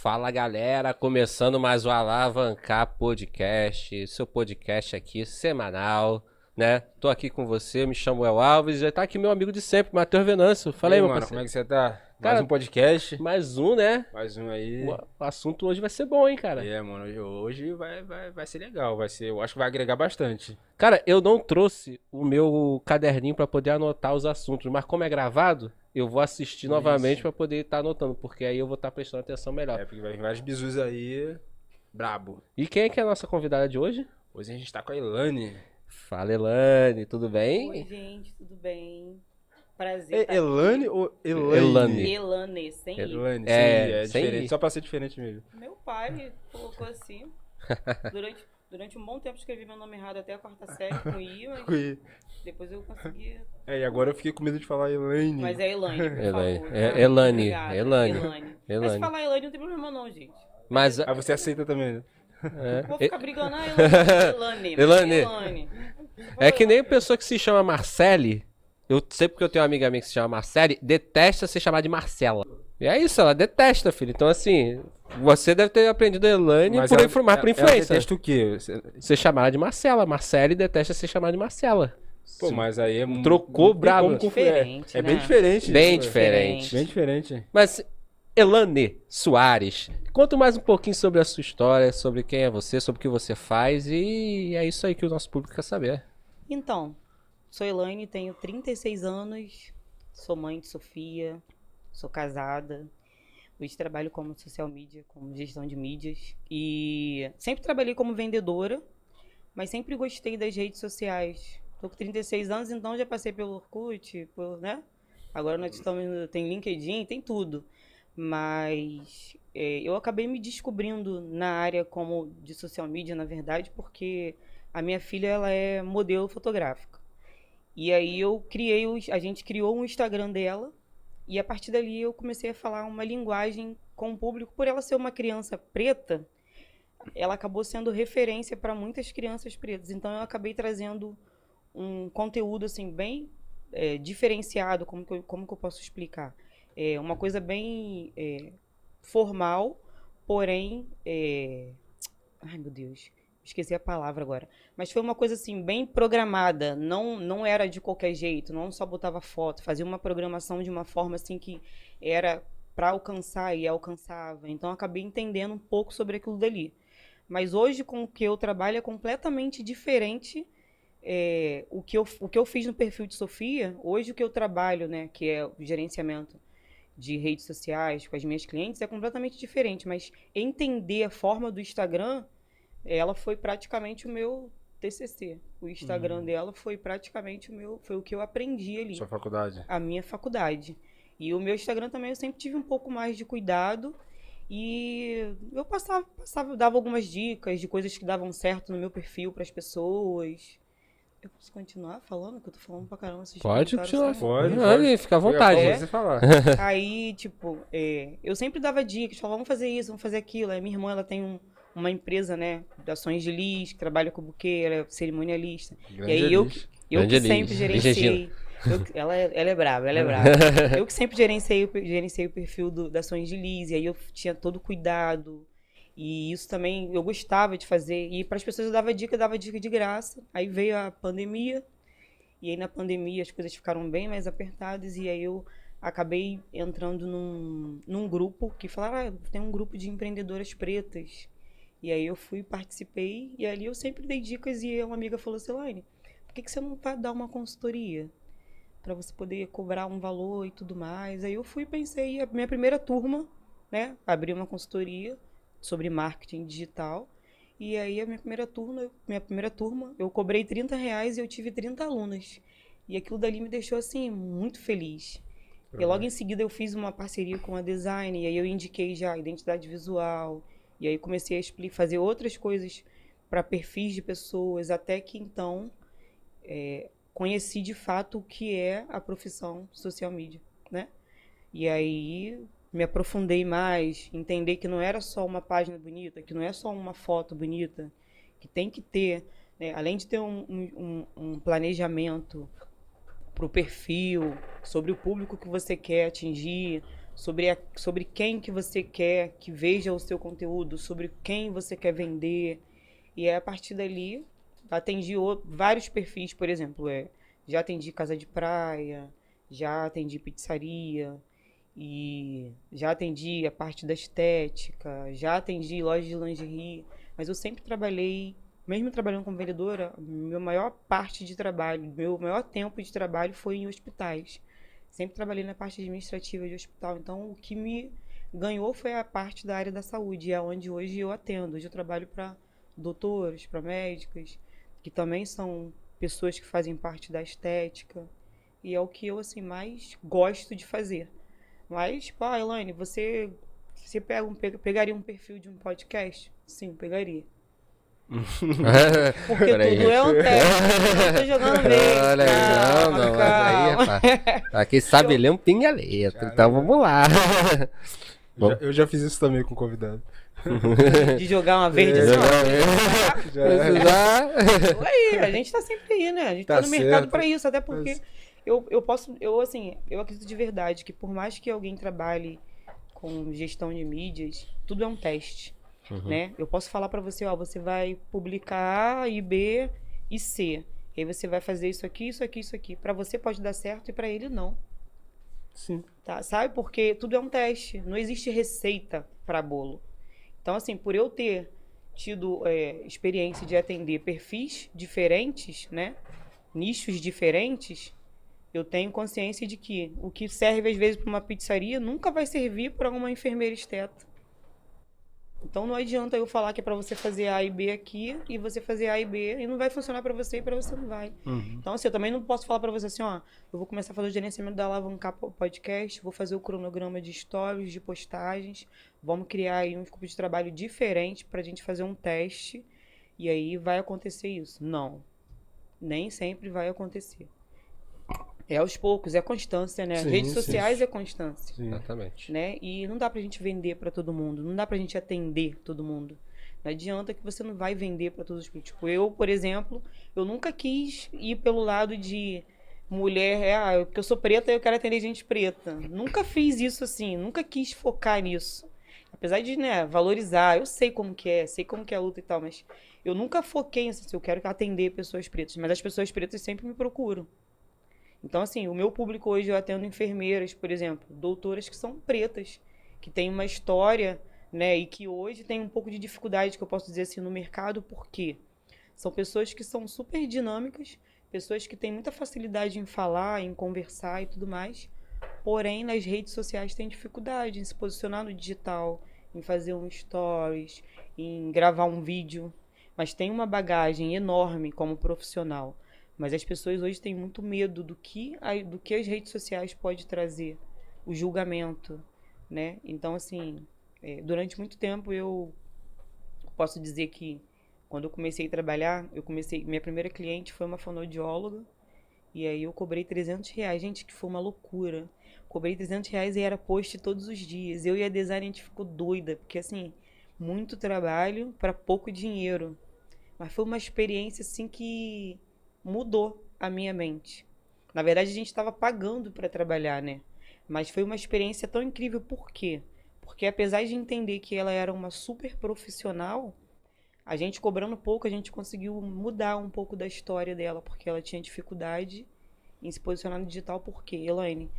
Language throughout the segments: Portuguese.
Fala galera, começando mais o Alavancar Podcast, seu podcast aqui semanal, né? Tô aqui com você, me chamo El Alves, já tá aqui meu amigo de sempre, Matheus Venâncio. Fala aí, meu mano, parceiro. como é que você tá? Cara, Mais um podcast. Mais um, né? Mais um aí. O assunto hoje vai ser bom, hein, cara? Mano, hoje vai ser legal, eu acho que vai agregar bastante. Cara, eu não trouxe o meu caderninho pra poder anotar os assuntos, mas como é gravado, eu vou assistir novamente pra poder estar anotando, porque aí eu vou estar prestando atenção melhor. Porque vai vir vários bizus aí, brabo. E quem é que é a nossa convidada de hoje? Hoje a gente tá com a Elane. Fala, Elane, tudo bem? Oi, gente, tudo bem? Prazer. Tá Elane aqui. ou Elaine? Elane, sem I. Elane, É, sim, sem diferente, I. só pra ser diferente mesmo. Meu pai colocou assim. Durante um bom tempo escrevi meu nome errado até a quarta série com I, mas depois eu consegui. E agora eu fiquei com medo de falar Elaine. Mas é Elane, por Elane. favor. É tá? Elane. Obrigada. Elane. Mas se falar Elane não tem problema não, gente. Mas Ah, você aceita também, né? Vou ficar brigando, Elane. Elane. É que nem a pessoa que se chama Marcele, eu sei porque eu tenho uma amiga minha que se chama Marcele, detesta ser chamada de Marcela. E é isso, ela detesta, filho. Então, assim, você deve ter aprendido Elane por influência. Ela detesta o quê? Ser chamada de Marcela. Marcele detesta ser chamada de Marcela. Pô, mas aí é Trocou brabo. Diferente, É né? bem diferente. Bem isso, diferente. Bem diferente. Mas, Elane Soares, conta mais um pouquinho sobre a sua história, sobre quem é você, sobre o que você faz, e é isso aí que o nosso público quer saber. Então, sou Elane, tenho 36 anos, sou mãe de Sofia, sou casada, hoje trabalho como social media, como gestão de mídias e sempre trabalhei como vendedora, mas sempre gostei das redes sociais. Tô com 36 anos, então já passei pelo Orkut, né? Agora nós estamos, tem LinkedIn, tem tudo. Mas eu acabei me descobrindo na área como de social media, na verdade, porque a minha filha ela é modelo fotográfica. E aí a gente criou um Instagram dela e a partir dali eu comecei a falar uma linguagem com o público. Por ela ser uma criança preta, ela acabou sendo referência para muitas crianças pretas. Então eu acabei trazendo um conteúdo assim bem diferenciado, como que eu posso explicar? Uma coisa bem formal, porém... Ai, meu Deus, esqueci a palavra agora. Mas foi uma coisa assim, bem programada, não era de qualquer jeito, não só botava foto, fazia uma programação de uma forma assim que era para alcançar e alcançava. Então, acabei entendendo um pouco sobre aquilo dali. Mas hoje, com o que eu trabalho, é completamente diferente. O que eu fiz no perfil de Sofia, hoje o que eu trabalho, né, que é o gerenciamento de redes sociais com as minhas clientes, é completamente diferente. Mas entender a forma do Instagram, ela foi praticamente o meu TCC. O Instagram dela foi praticamente foi o que eu aprendi ali. Sua faculdade? A minha faculdade. E o meu Instagram também eu sempre tive um pouco mais de cuidado. E eu dava algumas dicas de coisas que davam certo no meu perfil para as pessoas. Eu posso continuar falando? Que eu tô falando pra caramba. Pode continuar. Pode. Fica à vontade. Você falar. Aí, tipo, eu sempre dava dicas, falava, vamos fazer isso, vamos fazer aquilo. Aí minha irmã, ela tem uma empresa, né, de ações de lis, que trabalha com buquê, ela é cerimonialista. Grande E aí eu Grande que sempre Elis. gerenciei. Ela é brava, ela é brava. Eu que sempre gerenciei o perfil das ações de lis, e aí eu tinha todo cuidado. E isso também eu gostava de fazer. E para as pessoas eu dava dica de graça. Aí veio a pandemia. E aí na pandemia as coisas ficaram bem mais apertadas. E aí eu acabei entrando num grupo que falaram, tem um grupo de empreendedoras pretas. E aí eu participei. E ali eu sempre dei dicas. E uma amiga falou assim, Elaine, por que você não vai dar uma consultoria? Para você poder cobrar um valor e tudo mais. Aí eu pensei, a minha primeira turma, né? Abri uma consultoria sobre marketing digital. E aí a minha primeira turma, eu cobrei R$30 e eu tive 30 alunas. E aquilo dali me deixou, assim, muito feliz. E logo em seguida eu fiz uma parceria com a design, e aí eu indiquei já identidade visual, e aí comecei a fazer outras coisas para perfis de pessoas, até que então conheci de fato o que é a profissão social media, né? E aí me aprofundei mais, entender que não era só uma página bonita, que não é só uma foto bonita, que tem que ter, né, além de ter um planejamento para o perfil, sobre o público que você quer atingir, sobre quem que você quer que veja o seu conteúdo, sobre quem você quer vender. E a partir dali, atendi vários perfis, por exemplo, já atendi casa de praia, já atendi pizzaria, e já atendi a parte da estética, já atendi loja de lingerie, mas eu sempre trabalhei, mesmo trabalhando como vendedora, meu maior parte de trabalho, meu maior tempo de trabalho foi em hospitais. Sempre trabalhei na parte administrativa de hospital, então o que me ganhou foi a parte da área da saúde, é onde hoje eu atendo. Hoje eu trabalho para doutores, para médicas, que também são pessoas que fazem parte da estética, e é o que eu assim mais gosto de fazer. Mas, pô, Elaine, você pegaria um perfil de um podcast? Sim, pegaria. Porque Peraí. tudo é um teste. Eu tô jogando bem. Olha aí, Calma, não, mas aí, calma. rapaz, aqui sabe ler um pinga-letra, então vamos lá. Bom. Eu já fiz isso também com convidado. De jogar uma verde assim, ó. Já. Aí, a gente tá sempre aí, né? A gente tá no mercado certo. pra isso, até porque eu acredito de verdade que por mais que alguém trabalhe com gestão de mídias, tudo é um teste, né? Eu posso falar pra você, ó, você vai publicar A e B e C. E aí você vai fazer isso aqui, isso aqui, isso aqui. Pra você pode dar certo e pra ele não. Sim. Tá? Sabe? Porque tudo é um teste. Não existe receita pra bolo. Então, assim, por eu ter tido experiência de atender perfis diferentes, né? Nichos diferentes, eu tenho consciência de que o que serve às vezes para uma pizzaria nunca vai servir para uma enfermeira esteta. Então não adianta eu falar que é para você fazer A e B aqui e você fazer A e B e não vai funcionar para você e para você não vai. Então assim, eu também não posso falar para você assim, ó, eu vou começar a fazer o gerenciamento da Alavancar Podcast, vou fazer o cronograma de stories, de postagens, vamos criar aí um escopo de trabalho diferente pra gente fazer um teste e aí vai acontecer isso. Não, nem sempre vai acontecer. É aos poucos, é constância, né? As Sim, redes sim. sociais é constância. Sim. Exatamente. Né? E não dá pra gente vender pra todo mundo, não dá pra gente atender todo mundo. Não adianta que você não vai vender pra todos os públicos. Tipo, eu, por exemplo, eu nunca quis ir pelo lado de mulher, porque eu sou preta e eu quero atender gente preta. Nunca fiz isso assim, nunca quis focar nisso. Apesar de, né, valorizar, eu sei como que é a luta e tal, mas eu nunca foquei nisso, assim, eu quero atender pessoas pretas, mas as pessoas pretas sempre me procuram. Então, assim, o meu público hoje eu atendo enfermeiras, por exemplo, doutoras que são pretas, que têm uma história, né, e que hoje tem um pouco de dificuldade, que eu posso dizer assim, no mercado, por quê? São pessoas que são super dinâmicas, pessoas que têm muita facilidade em falar, em conversar e tudo mais, porém, nas redes sociais têm dificuldade em se posicionar no digital, em fazer um stories, em gravar um vídeo, mas tem uma bagagem enorme como profissional. Mas as pessoas hoje têm muito medo do que as redes sociais podem trazer, o julgamento, né? Então, assim, durante muito tempo eu posso dizer que quando eu comecei a trabalhar, minha primeira cliente foi uma fonoaudióloga, e aí eu cobrei R$300. Gente, que foi uma loucura. Cobrei R$300 e era post todos os dias. Eu e a designer, a gente ficou doida, porque, assim, muito trabalho para pouco dinheiro. Mas foi uma experiência, assim, que mudou a minha mente. Na verdade, a gente estava pagando para trabalhar, né? Mas foi uma experiência tão incrível. Por quê? Porque apesar de entender que ela era uma super profissional, a gente cobrando pouco, a gente conseguiu mudar um pouco da história dela, porque ela tinha dificuldade em se posicionar no digital. Por quê, Elaine?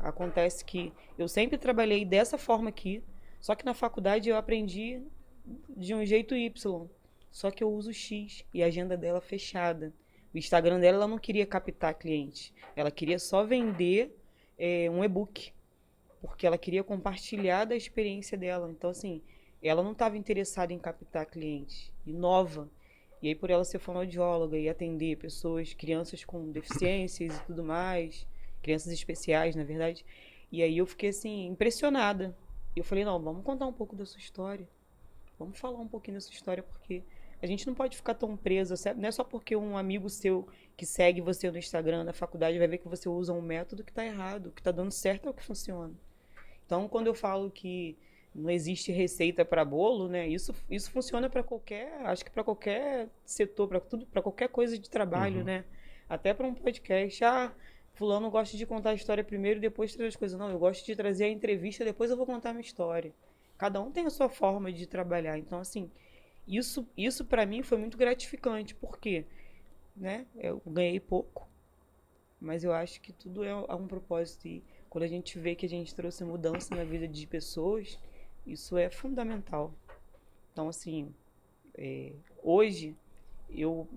Acontece que eu sempre trabalhei dessa forma aqui, só que na faculdade eu aprendi de um jeito Y. Só que eu uso X e a agenda dela fechada. O Instagram dela, ela não queria captar cliente. Ela queria só vender um e-book. Porque ela queria compartilhar da experiência dela. Então, assim, ela não estava interessada em captar cliente. E nova. E aí, por ela ser fonoaudióloga e atender pessoas, crianças com deficiências e tudo mais. Crianças especiais, na verdade. E aí eu fiquei, assim, impressionada. E eu falei, não, vamos contar um pouco da sua história. Vamos falar um pouquinho da sua história, porque a gente não pode ficar tão preso, não é só porque um amigo seu que segue você no Instagram, na faculdade, vai ver que você usa um método que está errado, o que está dando certo é o que funciona. Então, quando eu falo que não existe receita para bolo, né, isso funciona para acho que para qualquer setor, para qualquer coisa de trabalho, né? Até para um podcast, fulano gosta de contar a história primeiro e depois trazer as coisas. Não, eu gosto de trazer a entrevista, depois eu vou contar a minha história. Cada um tem a sua forma de trabalhar. Então, assim, isso para mim foi muito gratificante, porque, né, eu ganhei pouco, mas eu acho que tudo é um propósito. E quando a gente vê que a gente trouxe mudança na vida de pessoas, isso é fundamental. Então, assim, hoje, eu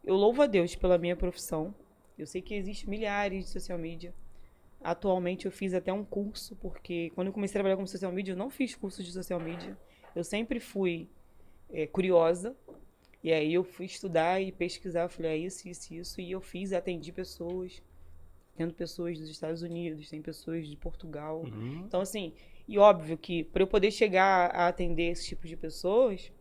louvo a Deus pela minha profissão. Eu sei que existem milhares de social media. Atualmente eu fiz até um curso, porque quando eu comecei a trabalhar com social media, eu não fiz curso de social media. Eu sempre fui curiosa. E aí eu fui estudar e pesquisar, eu falei, isso. E eu fiz, atendi pessoas. Tendo pessoas dos Estados Unidos, tem pessoas de Portugal. Então, assim, e óbvio que para eu poder chegar a atender esse tipo de pessoas,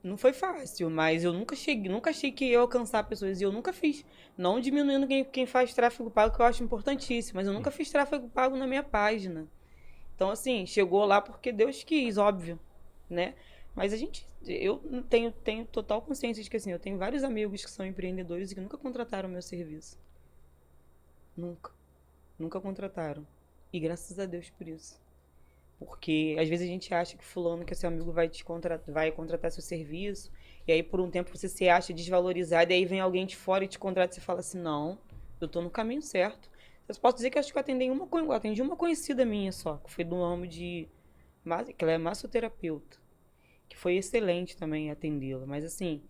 não foi fácil, mas eu nunca achei que ia alcançar pessoas, e eu nunca fiz. Não diminuindo quem faz tráfego pago, que eu acho importantíssimo, mas eu nunca fiz tráfego pago na minha página. Então, assim, chegou lá porque Deus quis, óbvio, né? Mas eu tenho total consciência de que, assim, eu tenho vários amigos que são empreendedores e que nunca contrataram meu serviço. Nunca contrataram. E graças a Deus por isso. Porque às vezes a gente acha que fulano, que é seu amigo, vai contratar seu serviço, e aí por um tempo você se acha desvalorizado, e aí vem alguém de fora e te contrata e você fala assim, não, eu tô no caminho certo. Eu posso dizer que acho que eu atendi uma conhecida minha só, que foi do ramo que ela é massoterapeuta, que foi excelente também atendê-la. Mas assim,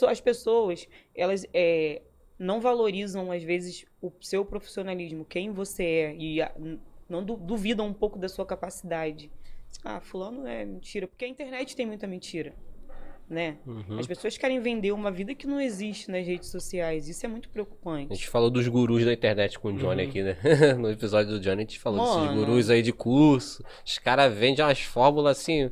as pessoas, elas não valorizam às vezes o seu profissionalismo, quem você é, e não duvidam um pouco da sua capacidade. Ah, fulano é mentira, porque a internet tem muita mentira, né? As pessoas querem vender uma vida que não existe nas redes sociais, isso é muito A preocupante. gente falou dos gurus da internet com o Johnny aqui, né? No episódio do Johnny a gente falou desses Mano. gurus aí de curso. Os caras vendem umas fórmulas assim,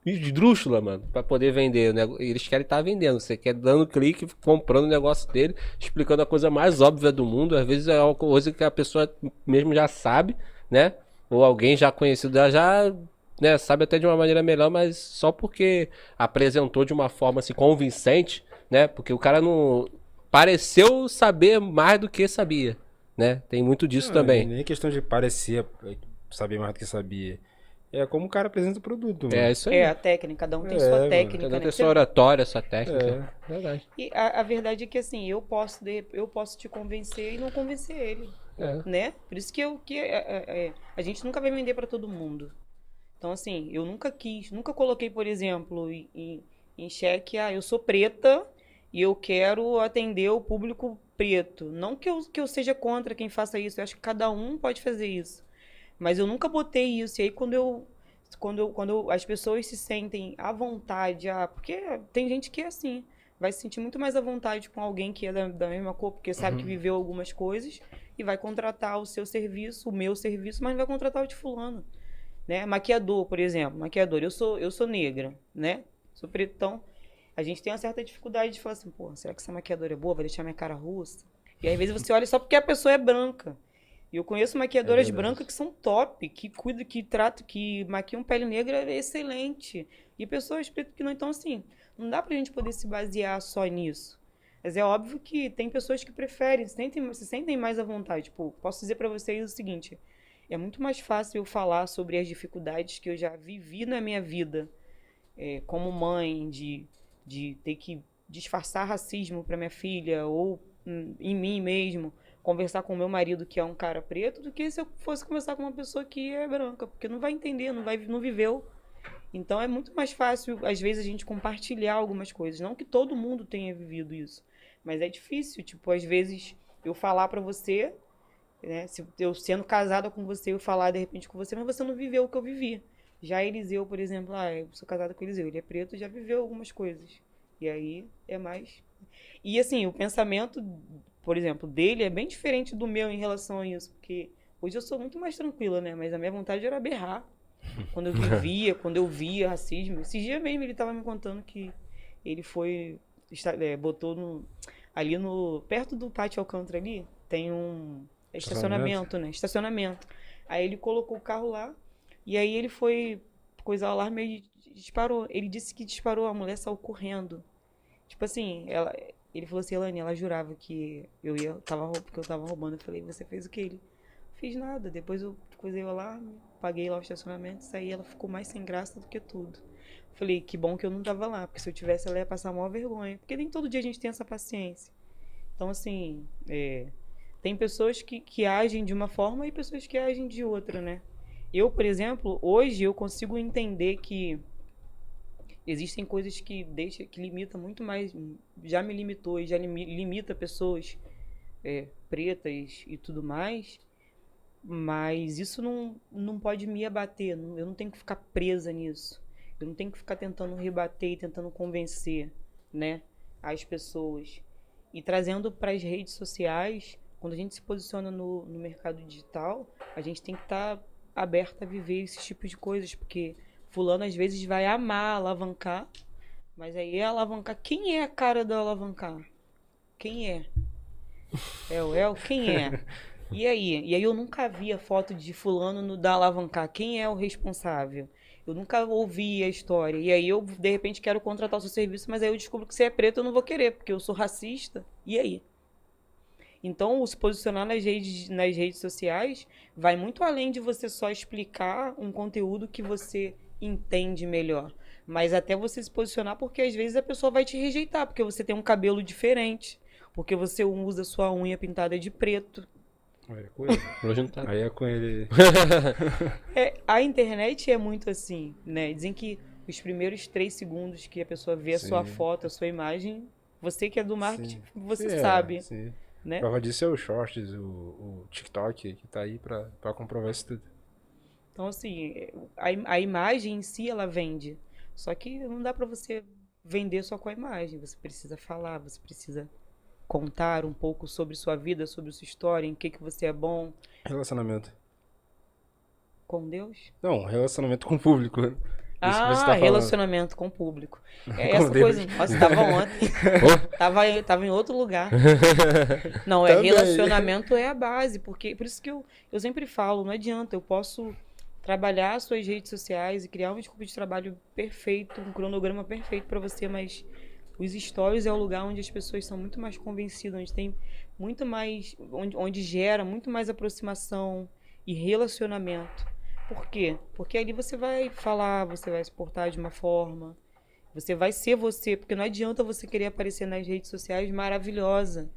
esdrúxula, mano, pra poder vender. Eles querem estar vendendo. Você quer dando clique, comprando o negócio dele, explicando a coisa mais óbvia do mundo. Às vezes é uma coisa que a pessoa mesmo já sabe, né? Ou alguém já conhecido já, né, sabe até de uma maneira melhor, mas só porque apresentou de uma forma assim convincente, né? Porque o cara não pareceu saber mais do que sabia, né? Tem muito disso também. Nem questão de parecer saber mais do que sabia. É como o cara apresenta o produto, mano. É isso aí. É a técnica, cada um tem sua mano. técnica, Cada um né? tem sua oratória, sua técnica. Verdade. E a verdade é que, assim, eu posso te convencer e não convencer ele, né? Por isso que a gente nunca vai vender para todo mundo. Então, assim, eu nunca coloquei, por exemplo, em xeque, eu sou preta e eu quero atender o público preto. Não que eu seja contra quem faça isso, eu acho que cada um pode fazer isso. Mas eu nunca botei isso. E aí, quando as pessoas se sentem à vontade, porque tem gente que é assim, vai se sentir muito mais à vontade com alguém que é da mesma cor, porque sabe que viveu algumas coisas, e vai contratar o seu serviço, o meu serviço, mas não vai contratar o de fulano. Né? Maquiador, por exemplo. Maquiador, eu sou negra, né? Sou pretão. A gente tem uma certa dificuldade de falar assim, pô, será que essa maquiadora é boa? Vai deixar minha cara russa? E às vezes você olha só porque a pessoa é branca. E eu conheço maquiadoras brancas que são top, que cuidam, que tratam, que maquiam pele negra excelente. E pessoas pretas que não. Então, assim, não dá pra gente poder se basear só nisso. Mas é óbvio que tem pessoas que preferem, se sentem mais à vontade. Tipo, posso dizer pra vocês o seguinte, é muito mais fácil eu falar sobre as dificuldades que eu já vivi na minha vida, como mãe, de ter que disfarçar racismo pra minha filha, ou em mim mesmo, conversar com o meu marido, que é um cara preto, do que se eu fosse conversar com uma pessoa que é branca, porque não vai entender, não viveu. Então é muito mais fácil, às vezes, a gente compartilhar algumas coisas. Não que todo mundo tenha vivido isso, mas é difícil, tipo, às vezes, eu falar pra você, né, se eu sendo casada com você, eu falar de repente com você, mas você não viveu o que eu vivi. Já Eliseu, por exemplo, eu sou casada com Eliseu, ele é preto, já viveu algumas coisas. E aí é mais... E assim, o pensamento, por exemplo, dele é bem diferente do meu em relação a isso, porque hoje eu sou muito mais tranquila, né? Mas a minha vontade era berrar. Quando eu via racismo. Esses dias mesmo ele tava me contando que ele botou ali perto do Pátio Alcântara ali, tem um estacionamento, né? Estacionamento. Aí ele colocou o carro lá, e aí ele foi coisar o alarme e disparou. Ele disse que disparou, a mulher saiu correndo. Tipo assim, Ele falou assim, Elaine, ela jurava que porque eu tava roubando. Eu falei, você fez o que? Ele, fiz nada. Depois eu coisei o alarme, paguei lá o estacionamento, saí, ela ficou mais sem graça do que tudo. Falei, que bom que eu não tava lá, porque se eu tivesse, ela ia passar a maior vergonha. Porque nem todo dia a gente tem essa paciência. Então, assim, tem pessoas que agem de uma forma e pessoas que agem de outra, né? Eu, por exemplo, hoje eu consigo entender que existem coisas que limita muito mais, já me limitou e já limita pessoas pretas e tudo mais, mas isso não pode me abater, eu não tenho que ficar presa nisso, eu não tenho que ficar tentando rebater e tentando convencer, né, as pessoas. E trazendo para as redes sociais, quando a gente se posiciona no mercado digital, a gente tem que estar aberto a viver esse tipo de coisas, porque fulano às vezes vai amar alavancar, mas aí alavancar, quem é a cara do alavancar? Quem é? É o El? Quem é? E aí? E aí eu nunca vi a foto de fulano no da alavancar. Quem é o responsável? Eu nunca ouvi a história. E aí eu, de repente, quero contratar o seu serviço, mas aí eu descubro que você é preto, eu não vou querer, porque eu sou racista. E aí? Então, o se posicionar nas redes sociais vai muito além de você só explicar um conteúdo que você entende melhor. Mas até você se posicionar, porque às vezes a pessoa vai te rejeitar, porque você tem um cabelo diferente, porque você usa sua unha pintada de preto. Aí é com ele. Aí é com ele. A internet é muito assim, né? Dizem que os primeiros 3 segundos que a pessoa vê a sua foto, a sua imagem, você que é do marketing, você sabe. Sim. Né? Prova disso é o Shorts, o TikTok, que tá aí pra comprovar isso tudo. Então, assim, a imagem em si, ela vende. Só que não dá pra você vender só com a imagem. Você precisa falar, você precisa contar um pouco sobre sua vida, sobre sua história, em que você é bom. Relacionamento. Com Deus? Não, relacionamento com o público. Isso tá relacionamento com o público. Essa Deus. coisa. Nossa, tava ontem. tava em outro lugar. Não, Também. Relacionamento é a base. Porque, por isso que eu sempre falo, não adianta. Eu posso trabalhar suas redes sociais e criar um escopo de trabalho perfeito, um cronograma perfeito para você, mas os stories é o lugar onde as pessoas são muito mais convencidas, onde tem muito mais, onde gera muito mais aproximação e relacionamento. Por quê? Porque ali você vai falar, você vai se portar de uma forma, você vai ser você, porque não adianta você querer aparecer nas redes sociais maravilhosa.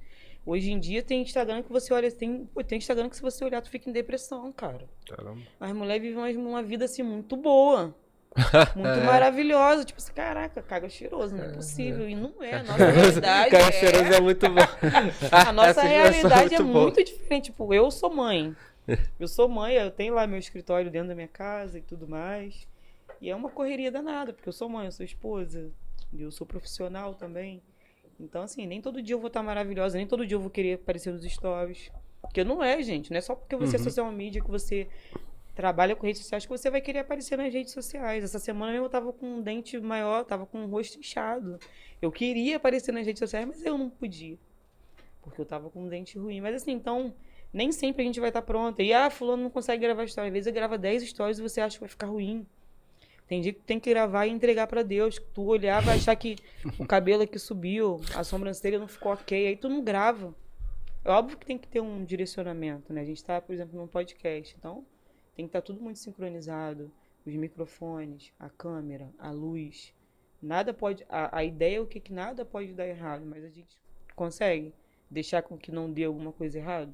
Hoje em dia tem Instagram que você olha, tem Instagram que se você olhar tu fica em depressão, cara. Caramba. As mulheres vivem uma vida assim muito boa. Muito maravilhosa. Tipo assim, caraca, caga cheiroso, não é possível. E não é, a nossa realidade caga cheiroso é muito bom. A nossa realidade é muito muito diferente. Tipo, eu sou mãe. Eu tenho lá meu escritório dentro da minha casa e tudo mais. E é uma correria danada, porque eu sou mãe, eu sou esposa, eu sou profissional também. Então, assim, nem todo dia eu vou estar maravilhosa, nem todo dia eu vou querer aparecer nos stories. Porque não é, gente. Não é só porque você é social media, que você trabalha com redes sociais, que você vai querer aparecer nas redes sociais. Essa semana eu tava com um dente maior, tava com o rosto inchado. Eu queria aparecer nas redes sociais, mas eu não podia. Porque eu tava com um dente ruim. Mas assim, então, nem sempre a gente vai estar pronta. E, fulano não consegue gravar história. Às vezes grava 10 stories e você acha que vai ficar ruim. Tem dia que tem que gravar e entregar pra Deus. Tu olhar, vai achar que o cabelo aqui subiu, a sobrancelha não ficou ok, aí tu não grava. É óbvio que tem que ter um direcionamento, né? A gente tá, por exemplo, num podcast, então tem que estar tudo muito sincronizado. Os microfones, a câmera, a luz. Nada pode... A ideia é o que nada pode dar errado, mas a gente consegue deixar com que não dê alguma coisa errada?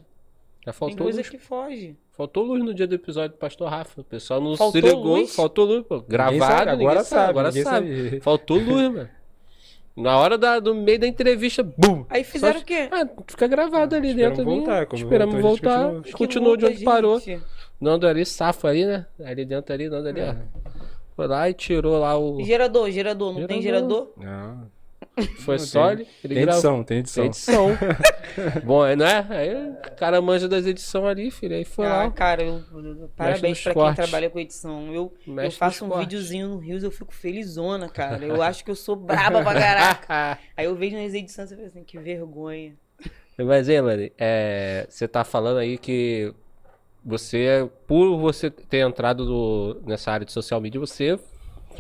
Já faltou tem coisa luz. que foge. Faltou luz no dia do episódio do Pastor Rafa. O pessoal não Faltou se ligou. luz? Faltou luz. Pô. Gravado, agora sabe. Agora sabe. Faltou luz, mano. Na hora do meio da entrevista, bum! Aí fizeram o quê? Fica gravado ali dentro. Esperamos voltar. Continuou de onde parou. Nando ali, safo ali, né? Ali dentro ali, Nando ali, ó. Foi lá e tirou lá o... Gerador. Não tem gerador? Não. Foi só ele. Tem edição. Tem edição. Bom, não é? Aí o cara manja das edições ali, filho. Aí foi lá. Cara, parabéns pra quem trabalha com edição. Eu faço um videozinho no Rios, eu fico felizona, cara. Eu acho que eu sou braba pra caraca. Aí eu vejo nas edições e falo assim, que vergonha. Mas, Elaine, você tá falando aí que você, por você ter entrado nessa área de social media, você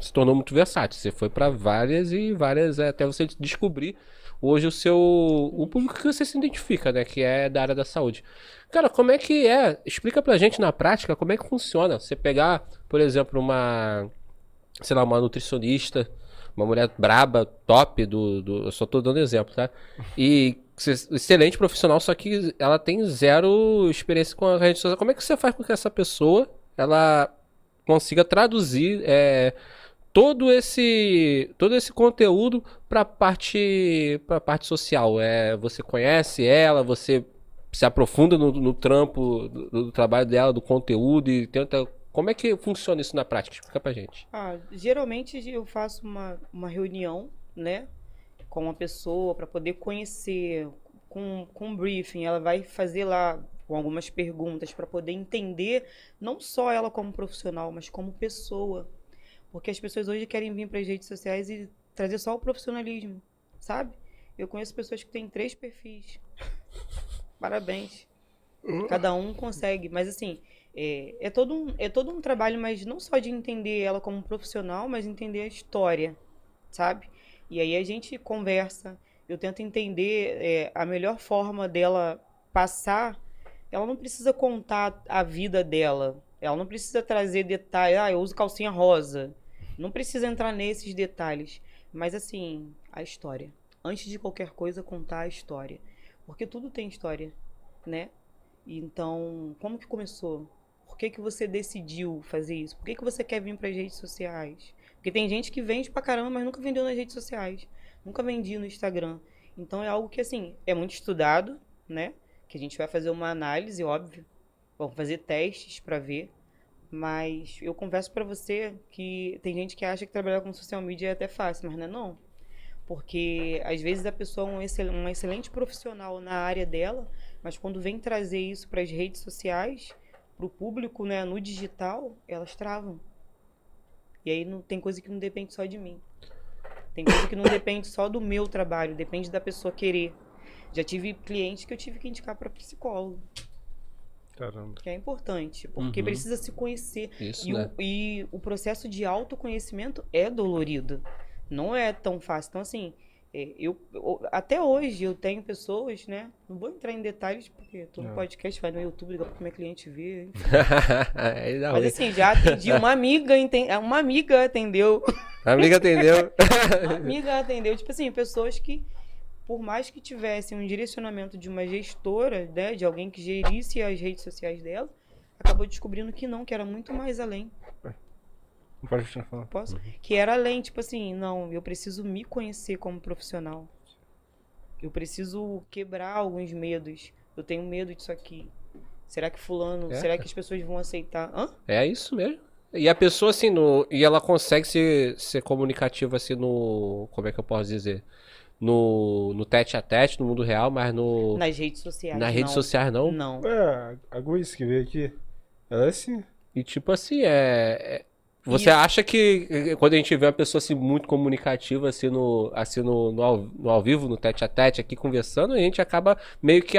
se tornou muito versátil. Você foi para várias e várias, até você descobrir hoje o público que você se identifica, né? Que é da área da saúde. Cara, como é que é? Explica pra gente na prática como é que funciona. Você pegar, por exemplo, sei lá, uma nutricionista, uma mulher braba, top, eu só tô dando exemplo, tá? E excelente profissional, só que ela tem zero experiência com a rede social. Como é que você faz com que essa pessoa, ela consiga traduzir todo esse conteúdo para parte social? Você conhece ela, você se aprofunda no trampo do trabalho dela, do conteúdo e tenta. Como é que funciona isso na prática? Explica pra gente. Geralmente eu faço uma reunião, né, com uma pessoa para poder conhecer, com um briefing. Ela vai fazer lá com algumas perguntas para poder entender não só ela como profissional, mas como pessoa. Porque as pessoas hoje querem vir para as redes sociais e trazer só o profissionalismo, sabe? Eu conheço pessoas que têm 3 perfis. Parabéns. Cada um consegue, mas assim, é todo um trabalho, mas não só de entender ela como profissional, mas entender a história, sabe? E aí a gente conversa, eu tento entender a melhor forma dela passar. Ela não precisa contar a vida dela, ela não precisa trazer detalhes, eu uso calcinha rosa. Não precisa entrar nesses detalhes, mas assim, a história. Antes de qualquer coisa, contar a história. Porque tudo tem história, né? Então, como que começou? Por que você decidiu fazer isso? Por que você quer vir para as redes sociais? Porque tem gente que vende pra caramba, mas nunca vendeu nas redes sociais. Nunca vendi no Instagram. Então é algo que, assim, é muito estudado, né? Que a gente vai fazer uma análise, óbvio. Vamos fazer testes para ver. Mas eu confesso pra você que tem gente que acha que trabalhar com social media é até fácil, mas não é não. Porque às vezes a pessoa é um excelente profissional na área dela, mas quando vem trazer isso para as redes sociais, para o público, né, no digital, elas travam. E aí não tem coisa que não depende só de mim. Tem coisa que não depende só do meu trabalho, depende da pessoa querer. Já tive clientes que eu tive que indicar para psicólogo. Caramba. Que é importante, porque precisa se conhecer. Isso, e, né? e o processo de autoconhecimento é dolorido. Não é tão fácil. Então, assim, até hoje eu tenho pessoas, né? Não vou entrar em detalhes, porque todo podcast vai no YouTube, liga pra minha cliente ver. Mas assim, já atendi uma amiga, uma amiga atendeu. A amiga atendeu. Uma amiga atendeu. Tipo assim, pessoas que, por mais que tivessem um direcionamento de uma gestora, né, de alguém que gerisse as redes sociais dela, acabou descobrindo que não, que era muito mais além. Não pode continuar falando. Posso? Que era além, tipo assim, não, eu preciso me conhecer como profissional. Eu preciso quebrar alguns medos. Eu tenho medo disso aqui. Será que fulano, será que as pessoas vão aceitar? É isso mesmo. E a pessoa, assim, e ela consegue ser comunicativa, assim, como é que eu posso dizer? No tete a tete, no mundo real, mas nas redes sociais. Nas redes sociais, não? Não. A Guiz que veio aqui, ela é assim. E tipo assim, você acha que quando a gente vê uma pessoa assim muito comunicativa assim no ao vivo, no tete a tete aqui conversando, a gente acaba meio que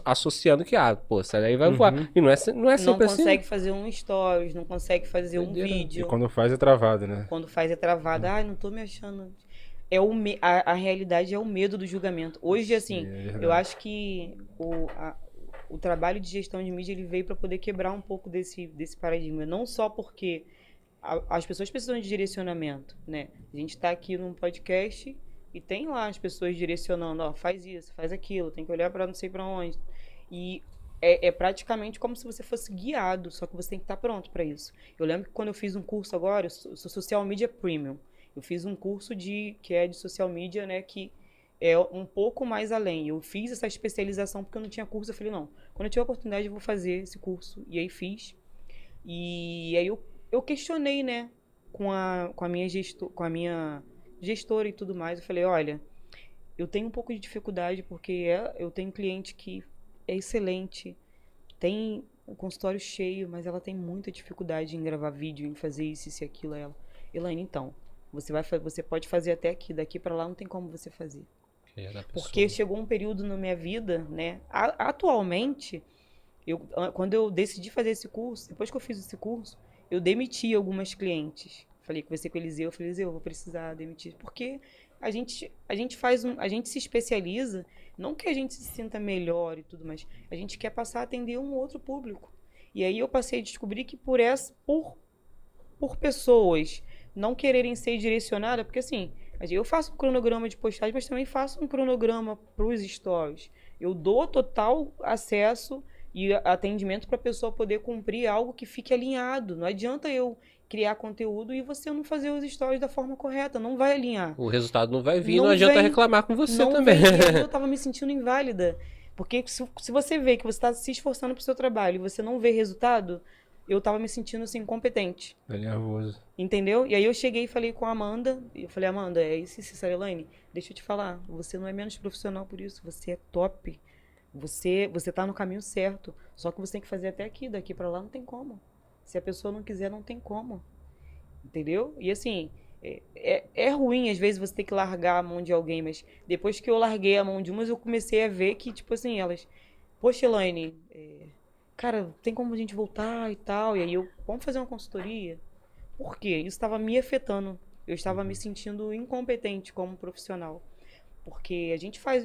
associando que pô, essa daí vai voar. E não é sempre assim. Não consegue fazer um stories, não consegue fazer um vídeo. E quando faz é travado, né? Quando faz é travado. Não tô me achando. A realidade é o medo do julgamento. Hoje, assim, eu acho que o trabalho de gestão de mídia ele veio para poder quebrar um pouco desse paradigma. Não só porque as pessoas precisam de direcionamento, né? A gente está aqui num podcast e tem lá as pessoas direcionando, faz isso, faz aquilo, tem que olhar para não sei para onde. E é praticamente como se você fosse guiado, só que você tem que estar pronto para isso. Eu lembro que quando eu fiz um curso agora, eu sou Social Media Premium. Eu fiz um curso que é de social media, né, que é um pouco mais além. Eu fiz essa especialização porque eu não tinha curso. Eu falei, não, quando eu tiver a oportunidade eu vou fazer esse curso. E aí fiz. E aí eu questionei, né, com a minha gestora e tudo mais. Eu falei, olha, eu tenho um pouco de dificuldade porque eu tenho um cliente que é excelente, tem um consultório cheio, mas ela tem muita dificuldade em gravar vídeo, em fazer isso e aquilo. Ela, Elaine, então, você pode fazer até aqui, daqui para lá não tem como você fazer. Porque chegou um período na minha vida, né? Atualmente, quando eu decidi fazer esse curso, depois que eu fiz esse curso, eu demiti algumas clientes. Conversei com o Eliseu, eu falei, Eliseu, eu vou precisar demitir. Porque a gente se especializa, não que a gente se sinta melhor e tudo, mas a gente quer passar a atender um outro público. E aí eu passei a descobrir que por pessoas não quererem ser direcionadas, porque assim, eu faço um cronograma de postagem, mas também faço um cronograma para os stories. Eu dou total acesso e atendimento para a pessoa poder cumprir algo que fique alinhado. Não adianta eu criar conteúdo e você não fazer os stories da forma correta, não vai alinhar. O resultado não vai vir, não adianta reclamar com você também. Eu tava me sentindo inválida. Porque se você vê que você está se esforçando pro seu trabalho e você não vê resultado, eu tava me sentindo assim, incompetente. É nervoso. Entendeu? E aí eu cheguei e falei com a Amanda, e eu falei, Amanda, é isso, Elaine, deixa eu te falar, você não é menos profissional por isso, você é top. Você tá no caminho certo. Só que você tem que fazer até aqui, daqui pra lá não tem como. Se a pessoa não quiser, não tem como. Entendeu? E assim, é ruim às vezes você ter que largar a mão de alguém, mas depois que eu larguei a mão de umas, eu comecei a ver que, tipo assim, elas, poxa, Elaine, cara, tem como a gente voltar e tal. E aí vamos fazer uma consultoria? Por quê? Isso estava me afetando. Eu estava me sentindo incompetente como profissional. Porque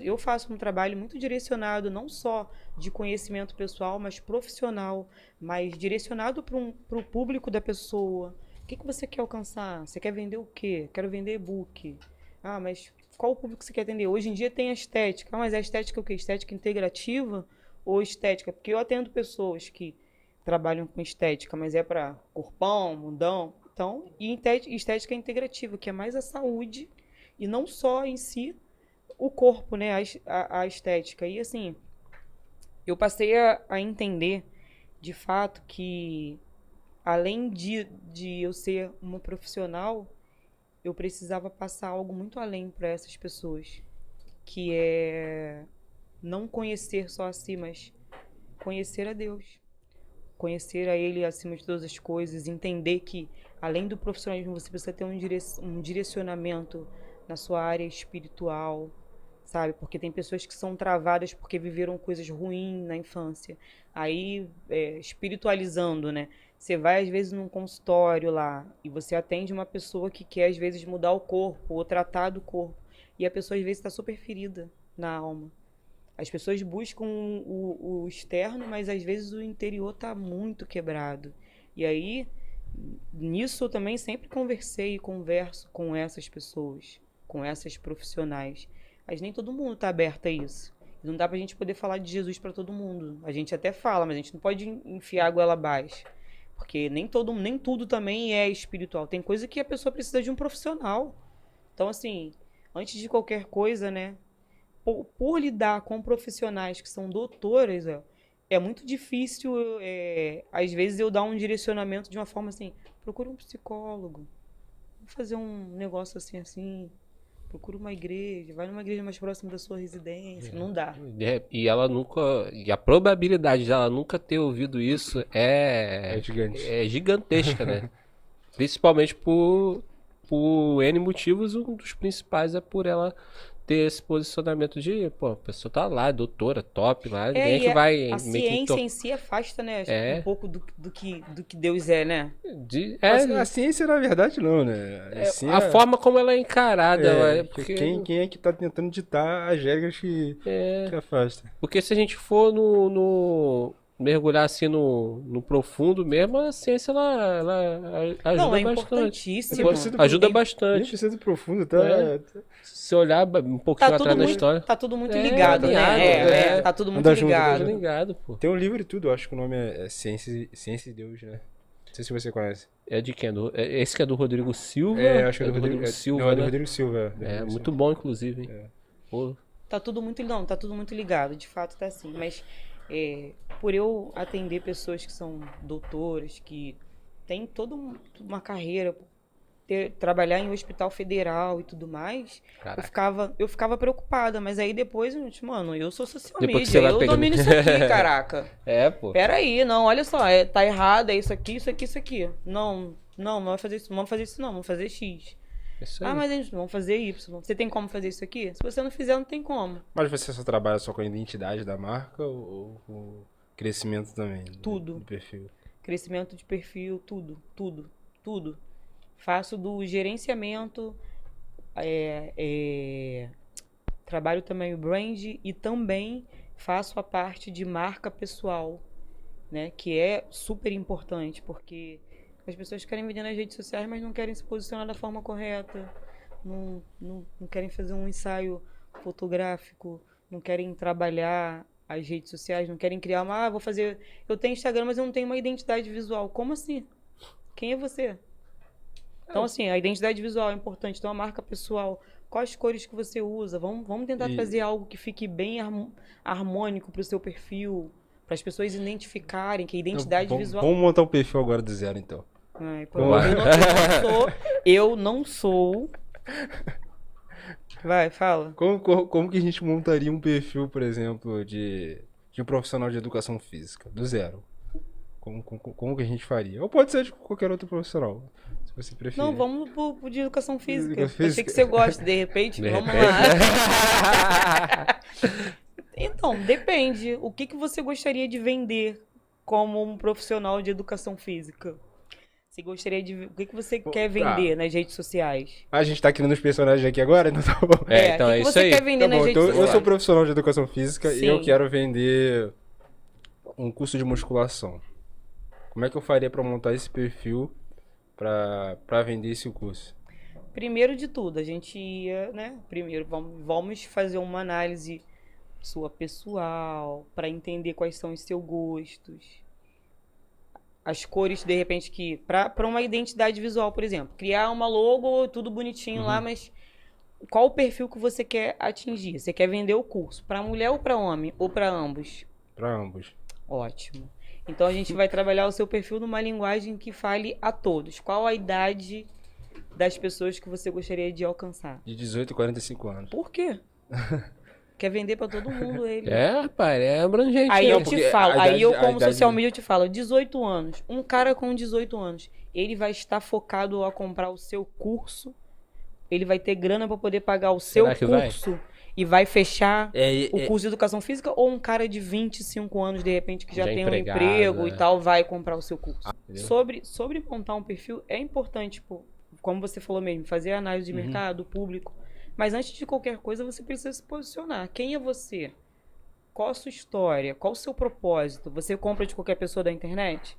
eu faço um trabalho muito direcionado, não só de conhecimento pessoal, mas profissional, mas direcionado para o público da pessoa. O que você quer alcançar? Você quer vender o quê? Quero vender e-book. Ah, mas qual o público que você quer atender? Hoje em dia tem a estética. Ah, mas a estética é o quê? Estética integrativa ou estética? Porque eu atendo pessoas que trabalham com estética, mas é para corpão, mundão. Então, e estética integrativa, que é mais a saúde e não só em si o corpo, né? A estética. E assim, eu passei a entender de fato que além de eu ser uma profissional, eu precisava passar algo muito além para essas pessoas, que é não conhecer só a si, mas conhecer a Deus, conhecer a Ele acima de todas as coisas, entender que além do profissionalismo você precisa ter um direcionamento na sua área espiritual, sabe? Porque tem pessoas que são travadas porque viveram coisas ruins na infância. Aí, espiritualizando, né? Você vai, às vezes, num consultório lá e você atende uma pessoa que quer, às vezes, mudar o corpo ou tratar do corpo. E a pessoa, às vezes, está super ferida na alma. As pessoas buscam o externo, mas, às vezes, o interior está muito quebrado. E aí, nisso eu também sempre conversei e converso com essas pessoas, com essas profissionais. Mas nem todo mundo está aberto a isso. Não dá pra gente poder falar de Jesus para todo mundo. A gente até fala, mas a gente não pode enfiar a goela abaixo. Porque nem tudo também é espiritual. Tem coisa que a pessoa precisa de um profissional. Então, assim, antes de qualquer coisa, né? Por lidar com profissionais que são doutoras, é muito difícil, às vezes, eu dar um direcionamento de uma forma assim, procura um psicólogo, vou fazer um negócio assim. Procura uma igreja, vai numa igreja mais próxima da sua residência. Não dá. E ela nunca. E a probabilidade de ela nunca ter ouvido isso é gigantesca, né? Principalmente por N motivos, um dos principais é por ela ter esse posicionamento de, pô, a pessoa tá lá, doutora, top lá, ninguém que vai... A ciência em si afasta, né, um pouco do que Deus é, né? A ciência, na verdade, não, né? A forma como ela é encarada. Porque... Quem é que tá tentando ditar as regras que afasta? Porque se a gente for mergulhar assim no profundo mesmo, a ciência ela ajuda bastante. Importantíssimo. Ajuda bastante. Nem precisa do profundo, tá? Se olhar um pouquinho atrás da história. Tá tudo muito ligado, né? Tá tudo muito ligado. Pô. Tem um livro e tudo, eu acho que o nome é Ciência de Deus, né? Não sei se você conhece. É de quem? Esse que é do Rodrigo Silva? Acho que é do Rodrigo Silva. Não, é do Rodrigo Silva. Muito bom, inclusive. Hein? Pô. Tá tudo muito ligado, de fato tá assim. Mas por eu atender pessoas que são doutoras, que têm toda uma carreira, trabalhar em um hospital federal e tudo mais, eu ficava preocupada, mas aí depois, mano, eu sou social media, eu domino isso aqui, caraca. Pô. Peraí, não, olha só, tá errado, é isso aqui. Não vai fazer isso, não vamos fazer isso não, vamos fazer X. Mas a gente vamos fazer Y. Você tem como fazer isso aqui? Se você não fizer, não tem como. Mas você só trabalha só com a identidade da marca ou com crescimento também? Tudo. Do perfil? Crescimento de perfil, tudo. Faço do gerenciamento trabalho também o brand e também faço a parte de marca pessoal, né? Que é super importante, porque as pessoas querem vender nas redes sociais, mas não querem se posicionar da forma correta, não querem fazer um ensaio fotográfico, não querem trabalhar as redes sociais, não querem criar uma... vou fazer... Eu tenho Instagram, mas eu não tenho uma identidade visual. Como assim? Quem é você? Então, assim, a identidade visual é importante. Então, a marca pessoal, quais cores que você usa? Vamos tentar trazer algo que fique bem harmônico para o seu perfil, para as pessoas identificarem que a identidade visual... Vamos montar um perfil agora do zero, então. Ai, eu não sou... Vai, fala. Como que a gente montaria um perfil, por exemplo, de um profissional de educação física, do zero? Como que a gente faria? Ou pode ser de qualquer outro profissional, se você preferir. Não, vamos pro de educação física. Educação física. Eu sei que você gosta, de repente, vamos lá. Então, depende. O que você gostaria de vender como um profissional de educação física? Você gostaria de... O que você quer vender nas redes sociais? A gente tá criando os personagens aqui agora, então tá bom. Então é o que isso você aí. quer vender nas redes Então, sociais? eu sou profissional de educação física Sim. e eu quero vender um curso de musculação. Como é que eu faria para montar esse perfil para vender esse curso? Primeiro de tudo, a gente ia, né? Primeiro, vamos fazer uma análise sua pessoal, para entender quais são os seus gostos. As cores, de repente, que... Para uma identidade visual, por exemplo. Criar uma logo, tudo bonitinho lá, mas qual o perfil que você quer atingir? Você quer vender o curso para mulher ou para homem? Ou para ambos? Para ambos. Ótimo. Então, a gente vai trabalhar o seu perfil numa linguagem que fale a todos. Qual a idade das pessoas que você gostaria de alcançar? De 18 a 45 anos. Por quê? Quer vender pra todo mundo ele. Rapaz, é abrangente. Aí Não, eu te porque falo, a aí eu idade- como a idade- social media eu te falo, 18 anos. Um cara com 18 anos, ele vai estar focado a comprar o seu curso, ele vai ter grana pra poder pagar o seu Será que vai? curso e vai fechar o curso de educação física, ou um cara de 25 anos, de repente, que já tem um empregado, emprego né? e tal, vai comprar o seu curso. Entendeu? Sobre montar um perfil, é importante, tipo, como você falou mesmo, fazer análise de mercado, público. Mas antes de qualquer coisa, você precisa se posicionar. Quem é você? Qual a sua história? Qual o seu propósito? Você compra de qualquer pessoa da internet?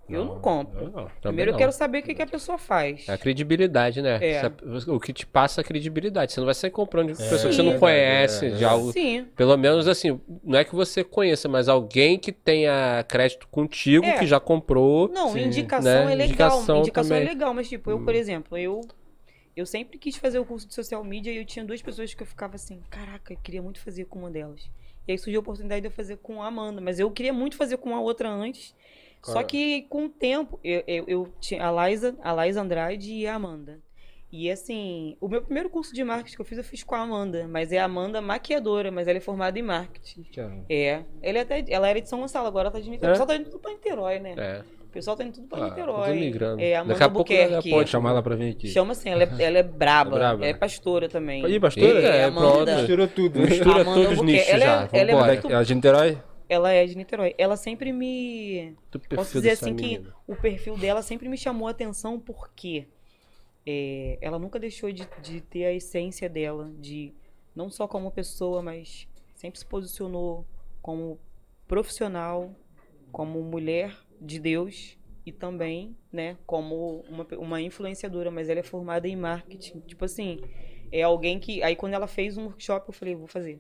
Eu não compro. Eu não, Primeiro eu não. quero saber o que a pessoa faz. É a credibilidade, né? É. O que te passa a credibilidade. Você não vai sair comprando de pessoa que você Sim. não conhece. De algo, Sim. pelo menos assim, não é que você conheça, mas alguém que tenha crédito contigo, É. que já comprou. Não, Sim. indicação Né? é legal. Indicação Indicação é também. legal, mas tipo, eu, por exemplo, eu sempre quis fazer o curso de social media e eu tinha duas pessoas que eu ficava assim, caraca, eu queria muito fazer com uma delas. E aí surgiu a oportunidade de eu fazer com a Amanda, mas eu queria muito fazer com a outra antes. Só que com o tempo, eu tinha a Laísa Andrade e a Amanda. E assim, o meu primeiro curso de marketing que eu fiz com a Amanda, mas é a Amanda maquiadora, mas ela é formada em marketing. Ela era de São Gonçalo, agora ela tá de Niterói. O pessoal tá indo tudo pra Niterói, né? É. O pessoal tá indo tudo pra Ah, Niterói. tudo migrando. É, Amanda Daqui a pouco Albuquerque. pode Chamar ela pra vir aqui. Chama assim, ela é braba. É braba. Ela é pastora também. Ih, pastora? Eita, Amanda. Misturou tudo. Mistura Amanda todos os Albuquerque. nichos Ela já. é Vambora. muito- Ela é de Niterói? Ela é de Niterói. Ela sempre me... Do Posso perfil dizer dessa assim que menina. o perfil dela sempre me chamou a atenção porque ela nunca deixou de ter a essência dela, de não só como pessoa, mas sempre se posicionou como profissional, como mulher de Deus e também, né, como uma influenciadora, mas ela é formada em marketing. Tipo assim, é alguém que... Aí quando ela fez um workshop, eu falei, vou fazer.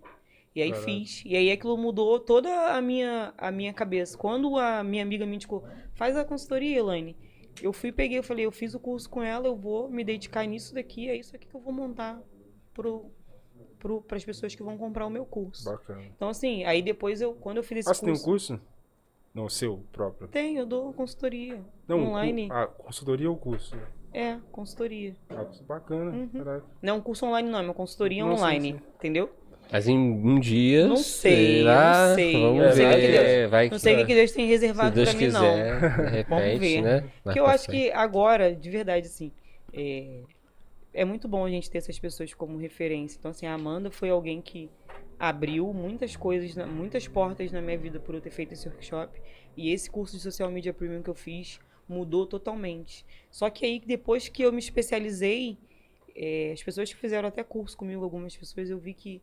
E aí fiz. E aí aquilo mudou toda a minha cabeça. Quando a minha amiga me indicou, faz a consultoria, Elaine. Eu peguei, eu falei, eu fiz o curso com ela, eu vou me dedicar nisso daqui, é isso aqui que eu vou montar para as pessoas que vão comprar o meu curso. Bacana. Então assim, aí depois quando eu fiz esse Ah, você tem um curso... curso? Não, o seu próprio. Eu dou consultoria Não, online. a consultoria ou o curso? Consultoria. Ah, bacana. Caraca. Não é um curso online não, é uma consultoria Não, sim, online, sim. entendeu? Mas em um dia. Não sei, será? não sei. Vamos Não sei o que ver. Deus- Vai Não sei o que Deus tem se reservado Deus pra mim, não. quiser, de repente, ver. né? Mais Porque eu pra acho que agora, de verdade, assim, é muito bom a gente ter essas pessoas como referência. Então, assim, a Amanda foi alguém que abriu muitas coisas, muitas portas na minha vida por eu ter feito esse workshop. E esse curso de Social Media Premium que eu fiz mudou totalmente. Só que aí, depois que eu me especializei, as pessoas que fizeram até curso comigo, algumas pessoas, eu vi que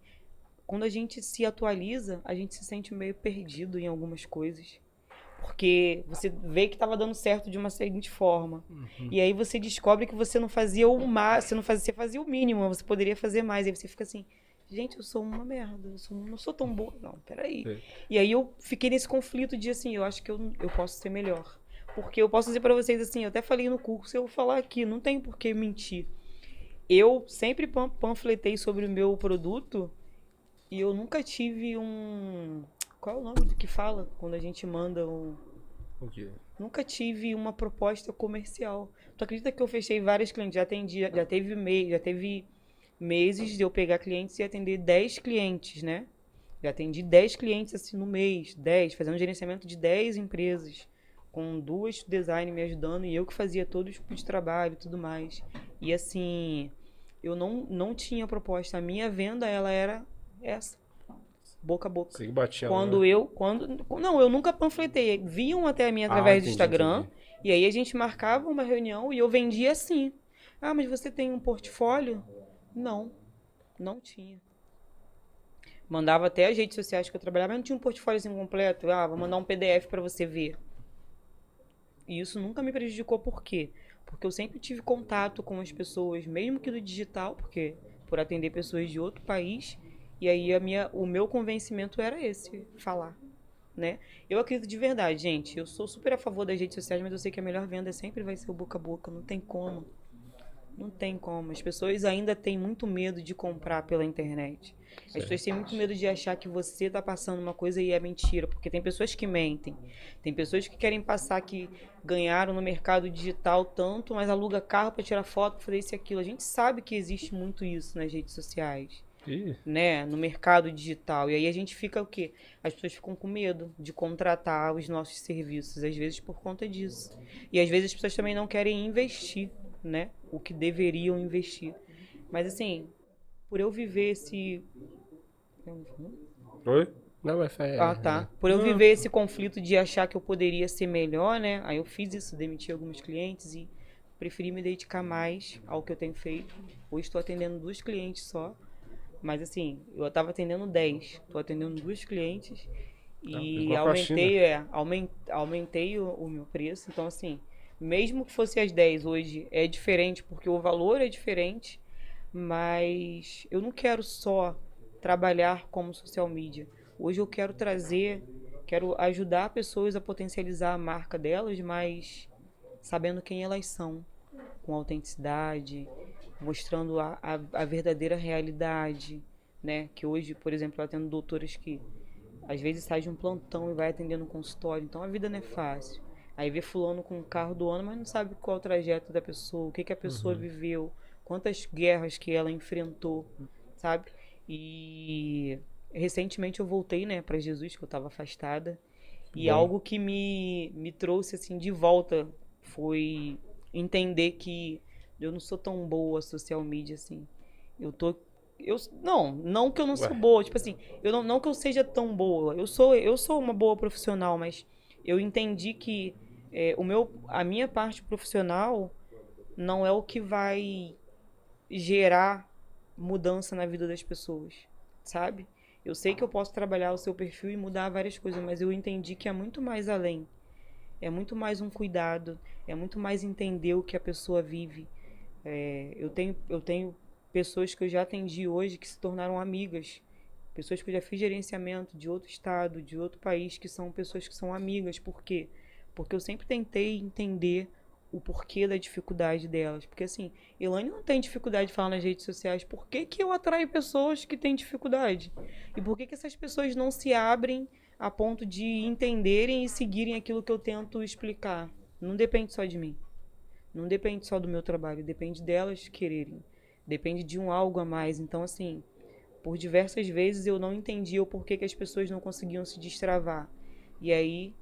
quando a gente se atualiza, a gente se sente meio perdido em algumas coisas. Porque você vê que estava dando certo de uma seguinte forma. E aí você descobre que você não fazia o máximo, você fazia o mínimo, você poderia fazer mais. Aí você fica assim, gente, eu sou uma merda, não sou tão boa. Não, peraí. E aí eu fiquei nesse conflito de assim, eu acho que eu posso ser melhor. Porque eu posso dizer para vocês assim, eu até falei no curso, eu vou falar aqui, não tem por que mentir. Eu sempre panfletei sobre o meu produto e eu nunca tive um... Qual é o nome do que fala quando a gente manda um... O quê? Nunca tive uma proposta comercial. Tu acredita que eu fechei vários clientes? Já teve meses de eu pegar clientes e atender 10 clientes, né? Já atendi 10 clientes assim no mês, 10, fazendo gerenciamento de 10 empresas, com 2 designers me ajudando e eu que fazia todo o tipo de trabalho e tudo mais. E assim, eu não tinha proposta. A minha venda, ela era essa. Boca a boca. Você que batia lá. Não, eu nunca panfletei. Vinham até mim através do Instagram. Entendi. E aí a gente marcava uma reunião e eu vendia assim. Ah, mas você tem um portfólio? Não tinha. Mandava até as redes sociais que eu trabalhava, mas não tinha um portfólio assim completo. Ah, vou mandar um PDF para você ver. E isso nunca me prejudicou, por quê? Porque eu sempre tive contato com as pessoas, mesmo que do digital, porque por atender pessoas de outro país. E aí o meu convencimento era esse, falar, né? Eu acredito de verdade, gente, eu sou super a favor das redes sociais, mas eu sei que a melhor venda sempre vai ser o boca a boca, não tem como. Não tem como. As pessoas ainda têm muito medo de comprar pela internet. As pessoas têm muito medo de achar que você está passando uma coisa e é mentira, porque tem pessoas que mentem. Tem pessoas que querem passar que ganharam no mercado digital tanto, mas aluga carro para tirar foto, para fazer isso e aquilo. A gente sabe que existe muito isso nas redes sociais. Né, no mercado digital. E aí a gente fica o quê? As pessoas ficam com medo de contratar os nossos serviços, às vezes por conta disso. E às vezes as pessoas também não querem investir, né, o que deveriam investir. Mas assim, por eu viver esse... Oi? Não, mas tá. Por eu viver esse conflito de achar que eu poderia ser melhor, né, aí eu fiz isso, demiti alguns clientes e preferi me dedicar mais ao que eu tenho feito. Hoje estou atendendo 2 clientes só. Mas assim, eu tava atendendo 10, tô atendendo 2 clientes e aumentei o meu preço. Então assim, mesmo que fosse as 10 hoje, é diferente porque o valor é diferente, mas eu não quero só trabalhar como social media. Hoje eu quero ajudar pessoas a potencializar a marca delas, mas sabendo quem elas são, com autenticidade, mostrando a verdadeira realidade, né? Que hoje, por exemplo, eu atendo doutoras que às vezes sai de um plantão e vai atendendo um consultório, então a vida não é fácil. Aí vê fulano com um carro do ano, mas não sabe qual é o trajeto da pessoa, o que a pessoa viveu, quantas guerras que ela enfrentou, sabe? E recentemente eu voltei, né, para Jesus, que eu estava afastada, e algo que me trouxe assim de volta foi entender que eu não sou tão boa social media, assim. Não que eu não sou boa, tipo assim, não que eu seja tão boa. Eu sou uma boa profissional, mas eu entendi que a minha parte profissional não é o que vai gerar mudança na vida das pessoas, sabe? Eu sei que eu posso trabalhar o seu perfil e mudar várias coisas, mas eu entendi que é muito mais além. É muito mais um cuidado, é muito mais entender o que a pessoa vive. Eu tenho pessoas que eu já atendi hoje que se tornaram amigas, pessoas que eu já fiz gerenciamento de outro estado, de outro país, que são pessoas que são amigas. Por quê? Porque eu sempre tentei entender o porquê da dificuldade delas. Porque assim, Elaine não tem dificuldade de falar nas redes sociais. Por que eu atraio pessoas que têm dificuldade? E por que essas pessoas não se abrem a ponto de entenderem e seguirem aquilo que eu tento explicar? Não depende só de mim. Não depende só do meu trabalho, depende delas quererem. Depende de um algo a mais. Então, assim, por diversas vezes eu não entendia o porquê que as pessoas não conseguiam se destravar. E aí,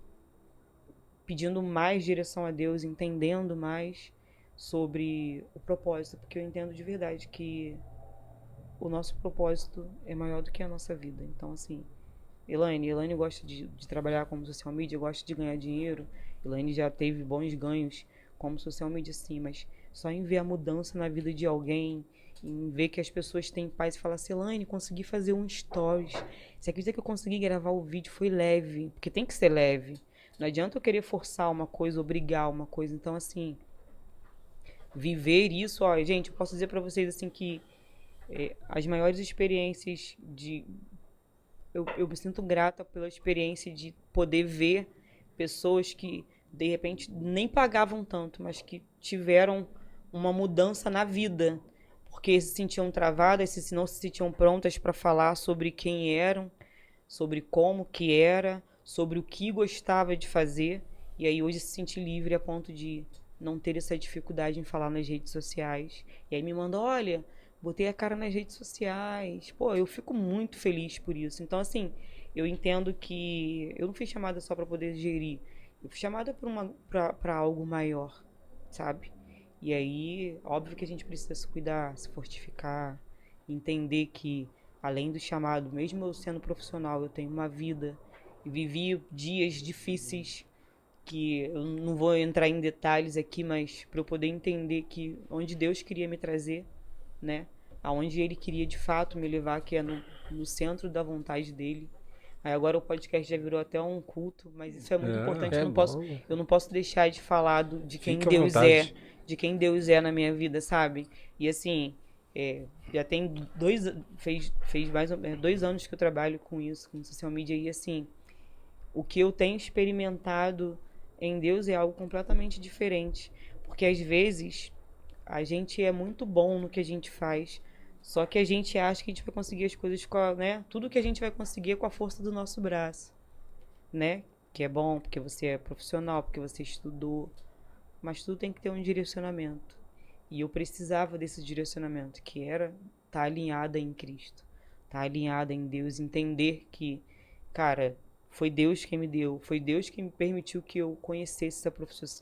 pedindo mais direção a Deus, entendendo mais sobre o propósito, porque eu entendo de verdade que o nosso propósito é maior do que a nossa vida. Então, assim, Elaine gosta de trabalhar como social media, gosta de ganhar dinheiro. Elaine já teve bons ganhos como social media, sim, mas só em ver a mudança na vida de alguém, em ver que as pessoas têm paz e falar assim, Elaine, consegui fazer um stories. Você acredita que eu consegui gravar o vídeo? Foi leve, porque tem que ser leve. Não adianta eu querer forçar uma coisa, obrigar uma coisa. Então, assim, viver isso, ó, gente, eu posso dizer pra vocês, assim, que as maiores experiências de... Eu me sinto grata pela experiência de poder ver pessoas que, de repente, nem pagavam tanto, mas que tiveram uma mudança na vida, porque se sentiam travadas, se não se sentiam prontas para falar sobre quem eram, sobre como que era, sobre o que gostava de fazer, e aí hoje se sentir livre a ponto de não ter essa dificuldade em falar nas redes sociais. E aí me manda, olha, botei a cara nas redes sociais. Pô, eu fico muito feliz por isso. Então, assim, eu entendo que eu não fui chamada só para poder gerir. Eu fui chamada para algo maior, sabe? E aí, óbvio que a gente precisa se cuidar, se fortificar, entender que, além do chamado, mesmo eu sendo profissional, eu tenho uma vida e vivi dias difíceis que eu não vou entrar em detalhes aqui, mas para eu poder entender que onde Deus queria me trazer, né? Aonde Ele queria de fato me levar, que é no centro da vontade dele. Aí agora o podcast já virou até um culto, mas isso é muito importante. Eu não posso deixar de falar de quem Fique à Deus vontade. de quem Deus é na minha vida, sabe? E assim, já tem fez mais ou menos 2 anos que eu trabalho com isso, com social media, e assim, o que eu tenho experimentado em Deus é algo completamente diferente. Porque às vezes a gente é muito bom no que a gente faz, só que a gente acha que a gente vai conseguir as coisas com né? Tudo que a gente vai conseguir é com a força do nosso braço, né? Que é bom porque você é profissional, porque você estudou, mas tudo tem que ter um direcionamento. E eu precisava desse direcionamento, que era estar alinhada em Cristo, estar alinhada em Deus, entender que, cara, foi Deus quem me deu, foi Deus quem me permitiu que eu conhecesse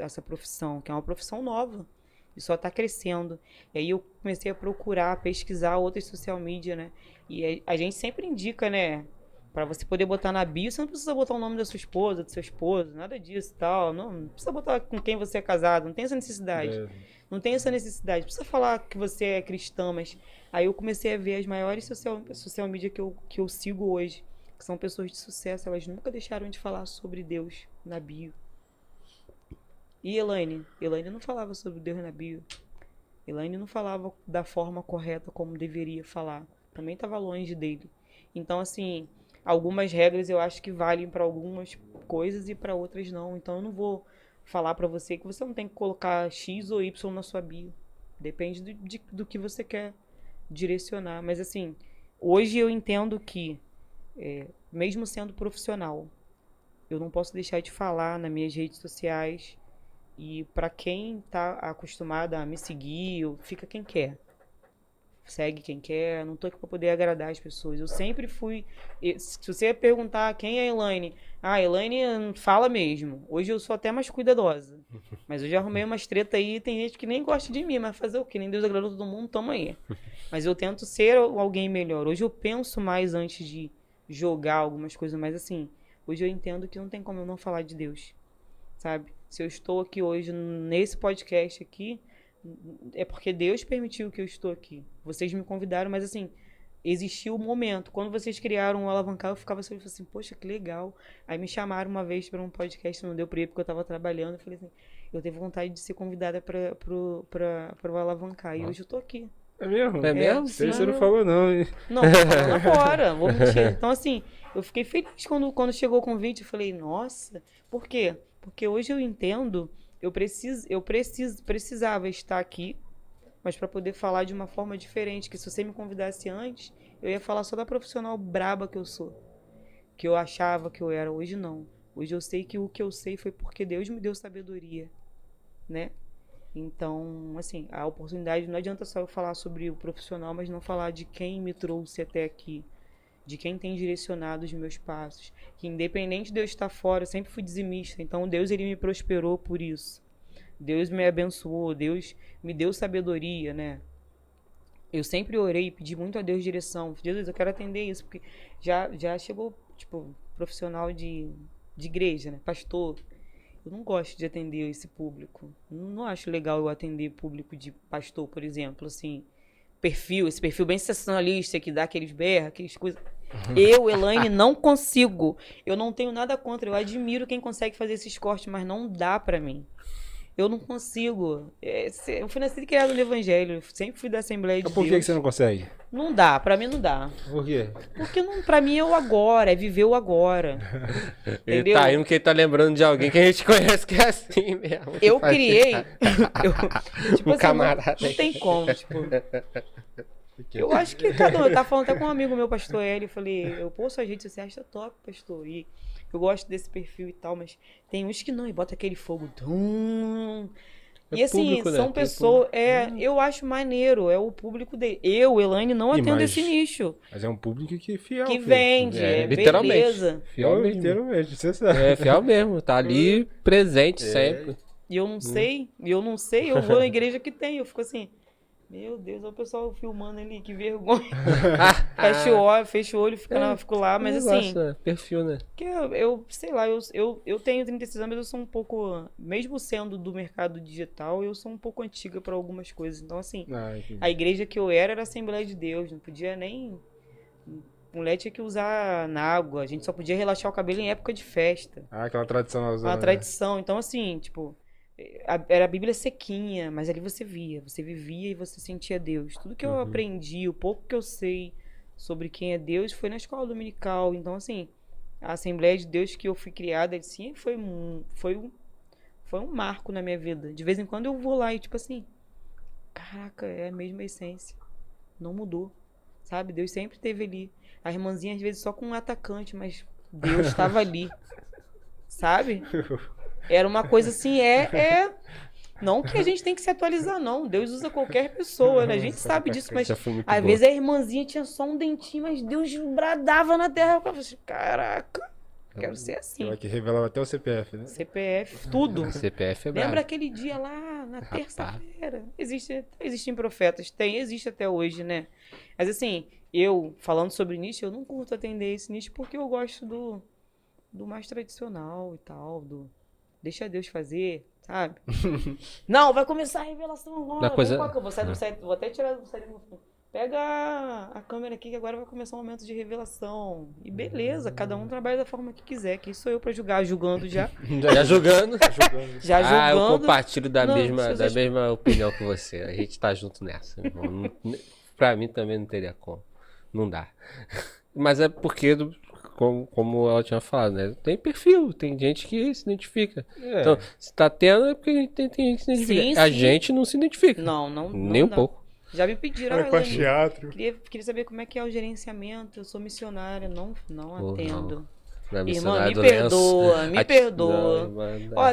essa profissão, que é uma profissão nova e só está crescendo. E aí eu comecei a procurar, pesquisar outras social media, né? E a gente sempre indica, né? Para você poder botar na bio, você não precisa botar o nome da sua esposa, do seu esposo, nada disso e tal. Não precisa botar com quem você é casado, não tem essa necessidade. Não tem essa necessidade. Precisa falar que você é cristã, mas aí eu comecei a ver as maiores social media que eu sigo hoje, que são pessoas de sucesso, elas nunca deixaram de falar sobre Deus na bio. E Elaine não falava sobre Deus na bio. Elaine não falava da forma correta como deveria falar. Também estava longe dele. Então, assim, algumas regras eu acho que valem para algumas coisas e para outras não. Então, eu não vou falar para você que você não tem que colocar X ou Y na sua bio. Depende do que você quer direcionar. Mas, assim, hoje eu entendo que, mesmo sendo profissional, eu não posso deixar de falar nas minhas redes sociais. E para quem tá acostumado a me seguir, fica quem quer. Segue quem quer, não tô aqui para poder agradar as pessoas. Eu sempre fui. Se você perguntar quem é a Elaine, a Elaine fala mesmo. Hoje eu sou até mais cuidadosa. Mas eu já arrumei umas treta aí, tem gente que nem gosta de mim, mas fazer o quê? Nem Deus agradou todo mundo, toma aí. Mas eu tento ser alguém melhor. Hoje eu penso mais antes de jogar algumas coisas, mas assim, hoje eu entendo que não tem como eu não falar de Deus, sabe? Se eu estou aqui hoje nesse podcast aqui, é porque Deus permitiu que eu estou aqui. Vocês me convidaram, mas assim, existiu o momento. Quando vocês criaram o Alavancar, eu ficava assim, poxa, que legal. Aí me chamaram uma vez para um podcast, não deu para ir porque eu estava trabalhando. Eu falei assim, eu tenho vontade de ser convidada para o Alavancar. E hoje eu estou aqui. É mesmo? É mesmo? Sim, você não falou não, hein? Não, tô falando agora, vou mentir. Então, assim, eu fiquei feliz quando chegou o convite. Eu falei, nossa, por quê? Porque hoje eu entendo, eu precisava estar aqui, mas para poder falar de uma forma diferente, que se você me convidasse antes, eu ia falar só da profissional braba que eu sou, que eu achava que eu era. Hoje não. Hoje eu sei que o que eu sei foi porque Deus me deu sabedoria, né? Então, assim, a oportunidade, não adianta só eu falar sobre o profissional, mas não falar de quem me trouxe até aqui, de quem tem direcionado os meus passos, que independente de eu estar fora, eu sempre fui dizimista, então Deus, ele me prosperou por isso. Deus me abençoou, Deus me deu sabedoria, né? Eu sempre orei e pedi muito a Deus direção. Jesus, eu quero atender isso, porque já chegou, tipo, profissional de igreja, né? Pastor. Eu não gosto de atender esse público. Não acho legal eu atender público de pastor, por exemplo, assim. esse perfil bem sensacionalista, que dá aqueles berros, aquelas coisas. Eu, Elaine, não consigo. Eu não tenho nada contra. Eu admiro quem consegue fazer esses cortes, mas não dá pra mim. Eu não consigo. Eu fui nascido e criado no Evangelho. Eu sempre fui da Assembleia de Mas por que Deus. que você não consegue? Não dá, pra mim não dá. Por quê? Porque não, pra mim é o agora, é viver o agora. Ele Entendeu? tá indo porque ele tá lembrando de alguém que a gente conhece que é assim mesmo. Eu Faz criei. isso. Tipo Um assim, camarada não tem como, tipo. Eu acho que cada um. Eu tava falando até com um amigo meu, pastor Hélio, eu falei, eu posto as redes sociais, tá top, pastor. E eu gosto desse perfil e tal, mas tem uns que não, e bota aquele fogo. E assim, público, né? são Tem pessoas. Eu acho maneiro, é o público dele. Eu, Elaine, não atendo mas- esse nicho. Mas é um público que é fiel. Que filho. vende, literalmente. beleza. Fiel Fiel, mesmo. literalmente, você sabe. É, fiel mesmo. Tá ali presente sempre. E eu não sei, eu vou na igreja que tem. Eu fico assim, meu Deus, olha o pessoal filmando ali, que vergonha. Fecho o olho, fico lá, mas assim. Negócio, né? Perfil, né? Que eu sei lá, eu tenho 36 anos, mas eu sou um pouco, mesmo sendo do mercado digital, eu sou um pouco antiga para algumas coisas. Então, assim, Entendi. a igreja que eu era a Assembleia de Deus, não podia nem. Mulher tinha que usar nágua, a gente só podia relaxar o cabelo em época de festa. Aquela tradição na Uma tradição. Então, assim, tipo, era a Bíblia sequinha, mas ali você via, você vivia e você sentia Deus. Tudo que eu aprendi, o pouco que eu sei sobre quem é Deus foi na escola dominical. Então, assim, a Assembleia de Deus que eu fui criada, assim, foi um marco na minha vida. De vez em quando eu vou lá e, tipo assim, caraca, é a mesma essência. Não mudou, sabe? Deus sempre esteve ali. A irmãzinha, às vezes, só com um atacante, mas Deus estava ali, sabe? Era uma coisa assim, não que a gente tem que se atualizar, não. Deus usa qualquer pessoa, né? A gente sabe disso, mas Já foi muito às boa. vezes a irmãzinha tinha só um dentinho, mas Deus bradava na terra. Eu falava assim, caraca, quero ser assim. Ela que revelava até o CPF, né? CPF, tudo. CPF é brabo. Lembra aquele dia lá, na terça-feira? Existem profetas, existe até hoje, né? Mas assim, eu, falando sobre nicho, eu não curto atender esse nicho porque eu gosto do mais tradicional e tal, deixa Deus fazer, sabe? Não, vai começar a revelação agora. Da coisa- Vou até tirar do sério. Pega a câmera aqui que agora vai começar um momento de revelação. E beleza, cada um trabalha da forma que quiser. Quem sou eu pra julgar? Julgando já. Já julgando. Já Ah, eu julgando. compartilho da Não, mesma, se da vocês- mesma opinião que você. A gente tá junto nessa, irmão. Pra mim também não teria como. Não dá. Mas é porque, como ela tinha falado, né? Tem perfil, tem gente que se identifica. É. Então, se tá tendo é porque tem gente que se identifica. Sim, A sim. gente não se identifica. Não Nem um dá. pouco. Já me pediram. Era com teatro. Queria saber como é que é o gerenciamento. Eu sou missionária, não Pô, atendo. Não é Irmã, missionário me do lenço. perdoa, me perdoa. Não, mas- Ó,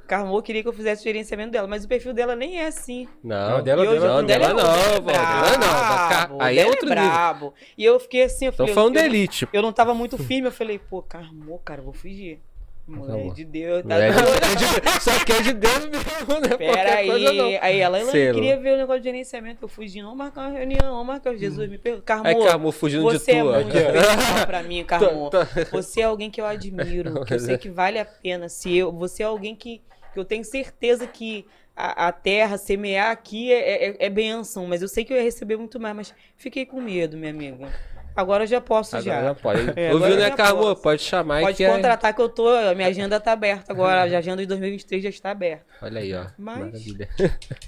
Carmo queria que eu fizesse o gerenciamento dela, mas o perfil dela nem é assim. Não, Não, dela- E hoje dela o dela não, o dela é pô, dela não. brabo, Aí o é dela outro nível. brabo. E eu fiquei assim, eu Estão falei, falando eu, da elite. eu não tava muito firme, eu falei, pô, Carmo, cara, eu vou fugir. Mulher bom. de Deus, tá Não é doida? Só que é de Deus mesmo, né? Pera Qualquer coisa não. aí, ela Sei queria lá. ver o negócio de gerenciamento, eu fugi, não marcar uma reunião, não marcar Jesus, me pergunta. Carmo, Aí, Carmo, fugindo de você é tua. muito especial pra mim, Carmo. Tá- Você é alguém que eu admiro, que eu sei que vale a pena. Você é alguém que eu tenho certeza que a terra, semear aqui é bênção, mas eu sei que eu ia receber muito mais, mas fiquei com medo, minha amiga. Agora eu já posso Agora já pode. É, Ouviu, agora né, já Carmo? posso. Pode chamar Pode que é- contratar que a minha agenda tá aberta agora, a agenda de 2023 já está aberta. Olha aí, ó. Mas- Maravilha.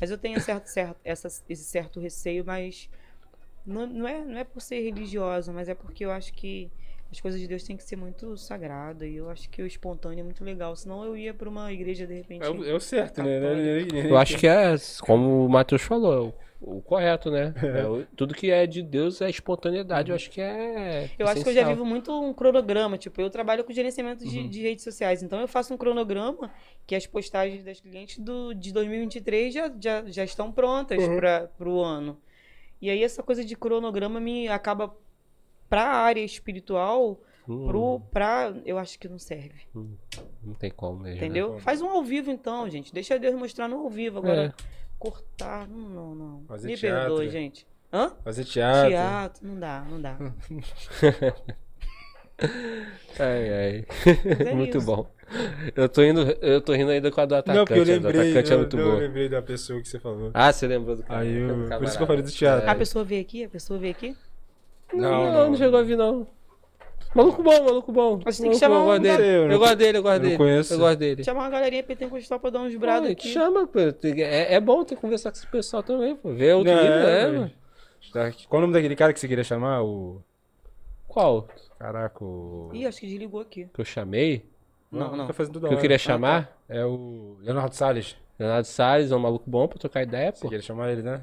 Mas eu tenho esse certo receio, mas não é por ser religiosa, mas é porque eu acho que as coisas de Deus têm que ser muito sagradas e eu acho que o espontâneo é muito legal, senão eu ia pra uma igreja de repente. É o certo, né? Eu acho que é, como o Matheus falou, o correto, né? Tudo que é de Deus é espontaneidade. Eu acho que é. Eu acho que eu já essencial. vivo muito um cronograma, tipo, eu trabalho com gerenciamento de redes sociais, então eu faço um cronograma que as postagens das clientes de 2023 já estão prontas para o ano. E aí essa coisa de cronograma me acaba para a área espiritual, eu acho que não serve, Não tem como mesmo. entendeu? Né? Faz um ao vivo então, gente, deixa Deus mostrar no ao vivo, agora cortar, não. Fazer Me teatro. perdoe, gente. Hã? Fazer teatro. Teatro, não dá. Ai, ai. Mas é Muito isso. bom. Eu tô rindo ainda com a do atacante. Não, porque eu a do lembrei, atacante é muito eu boa. lembrei da pessoa que você falou. Ah, você lembrou do cara. Aí eu, do por isso que eu falei do teatro. A pessoa veio aqui? A pessoa veio aqui? Não chegou a vir, não. Maluco bom, maluco bom. Você tem que Maluco chamar bom, um- eu gosto dele. eu não- Eu gosto dele, eu gosto eu não dele. conheço. Eu gosto dele. Chamar uma galerinha pentecostal pra dar uns brados Pô, aqui. chama, pô. É bom ter que conversar com esse pessoal também, pô. Ver outro nível, mano. Qual o nome daquele cara que você queria chamar? O... Qual? Caraca, o... Ih, acho que desligou aqui. Que eu chamei? Não. Tá fazendo toda Que eu hora. queria chamar? É o Leonardo Salles. Leonardo Salles, é um maluco bom pra trocar ideia, Você pô. queria chamar ele, né?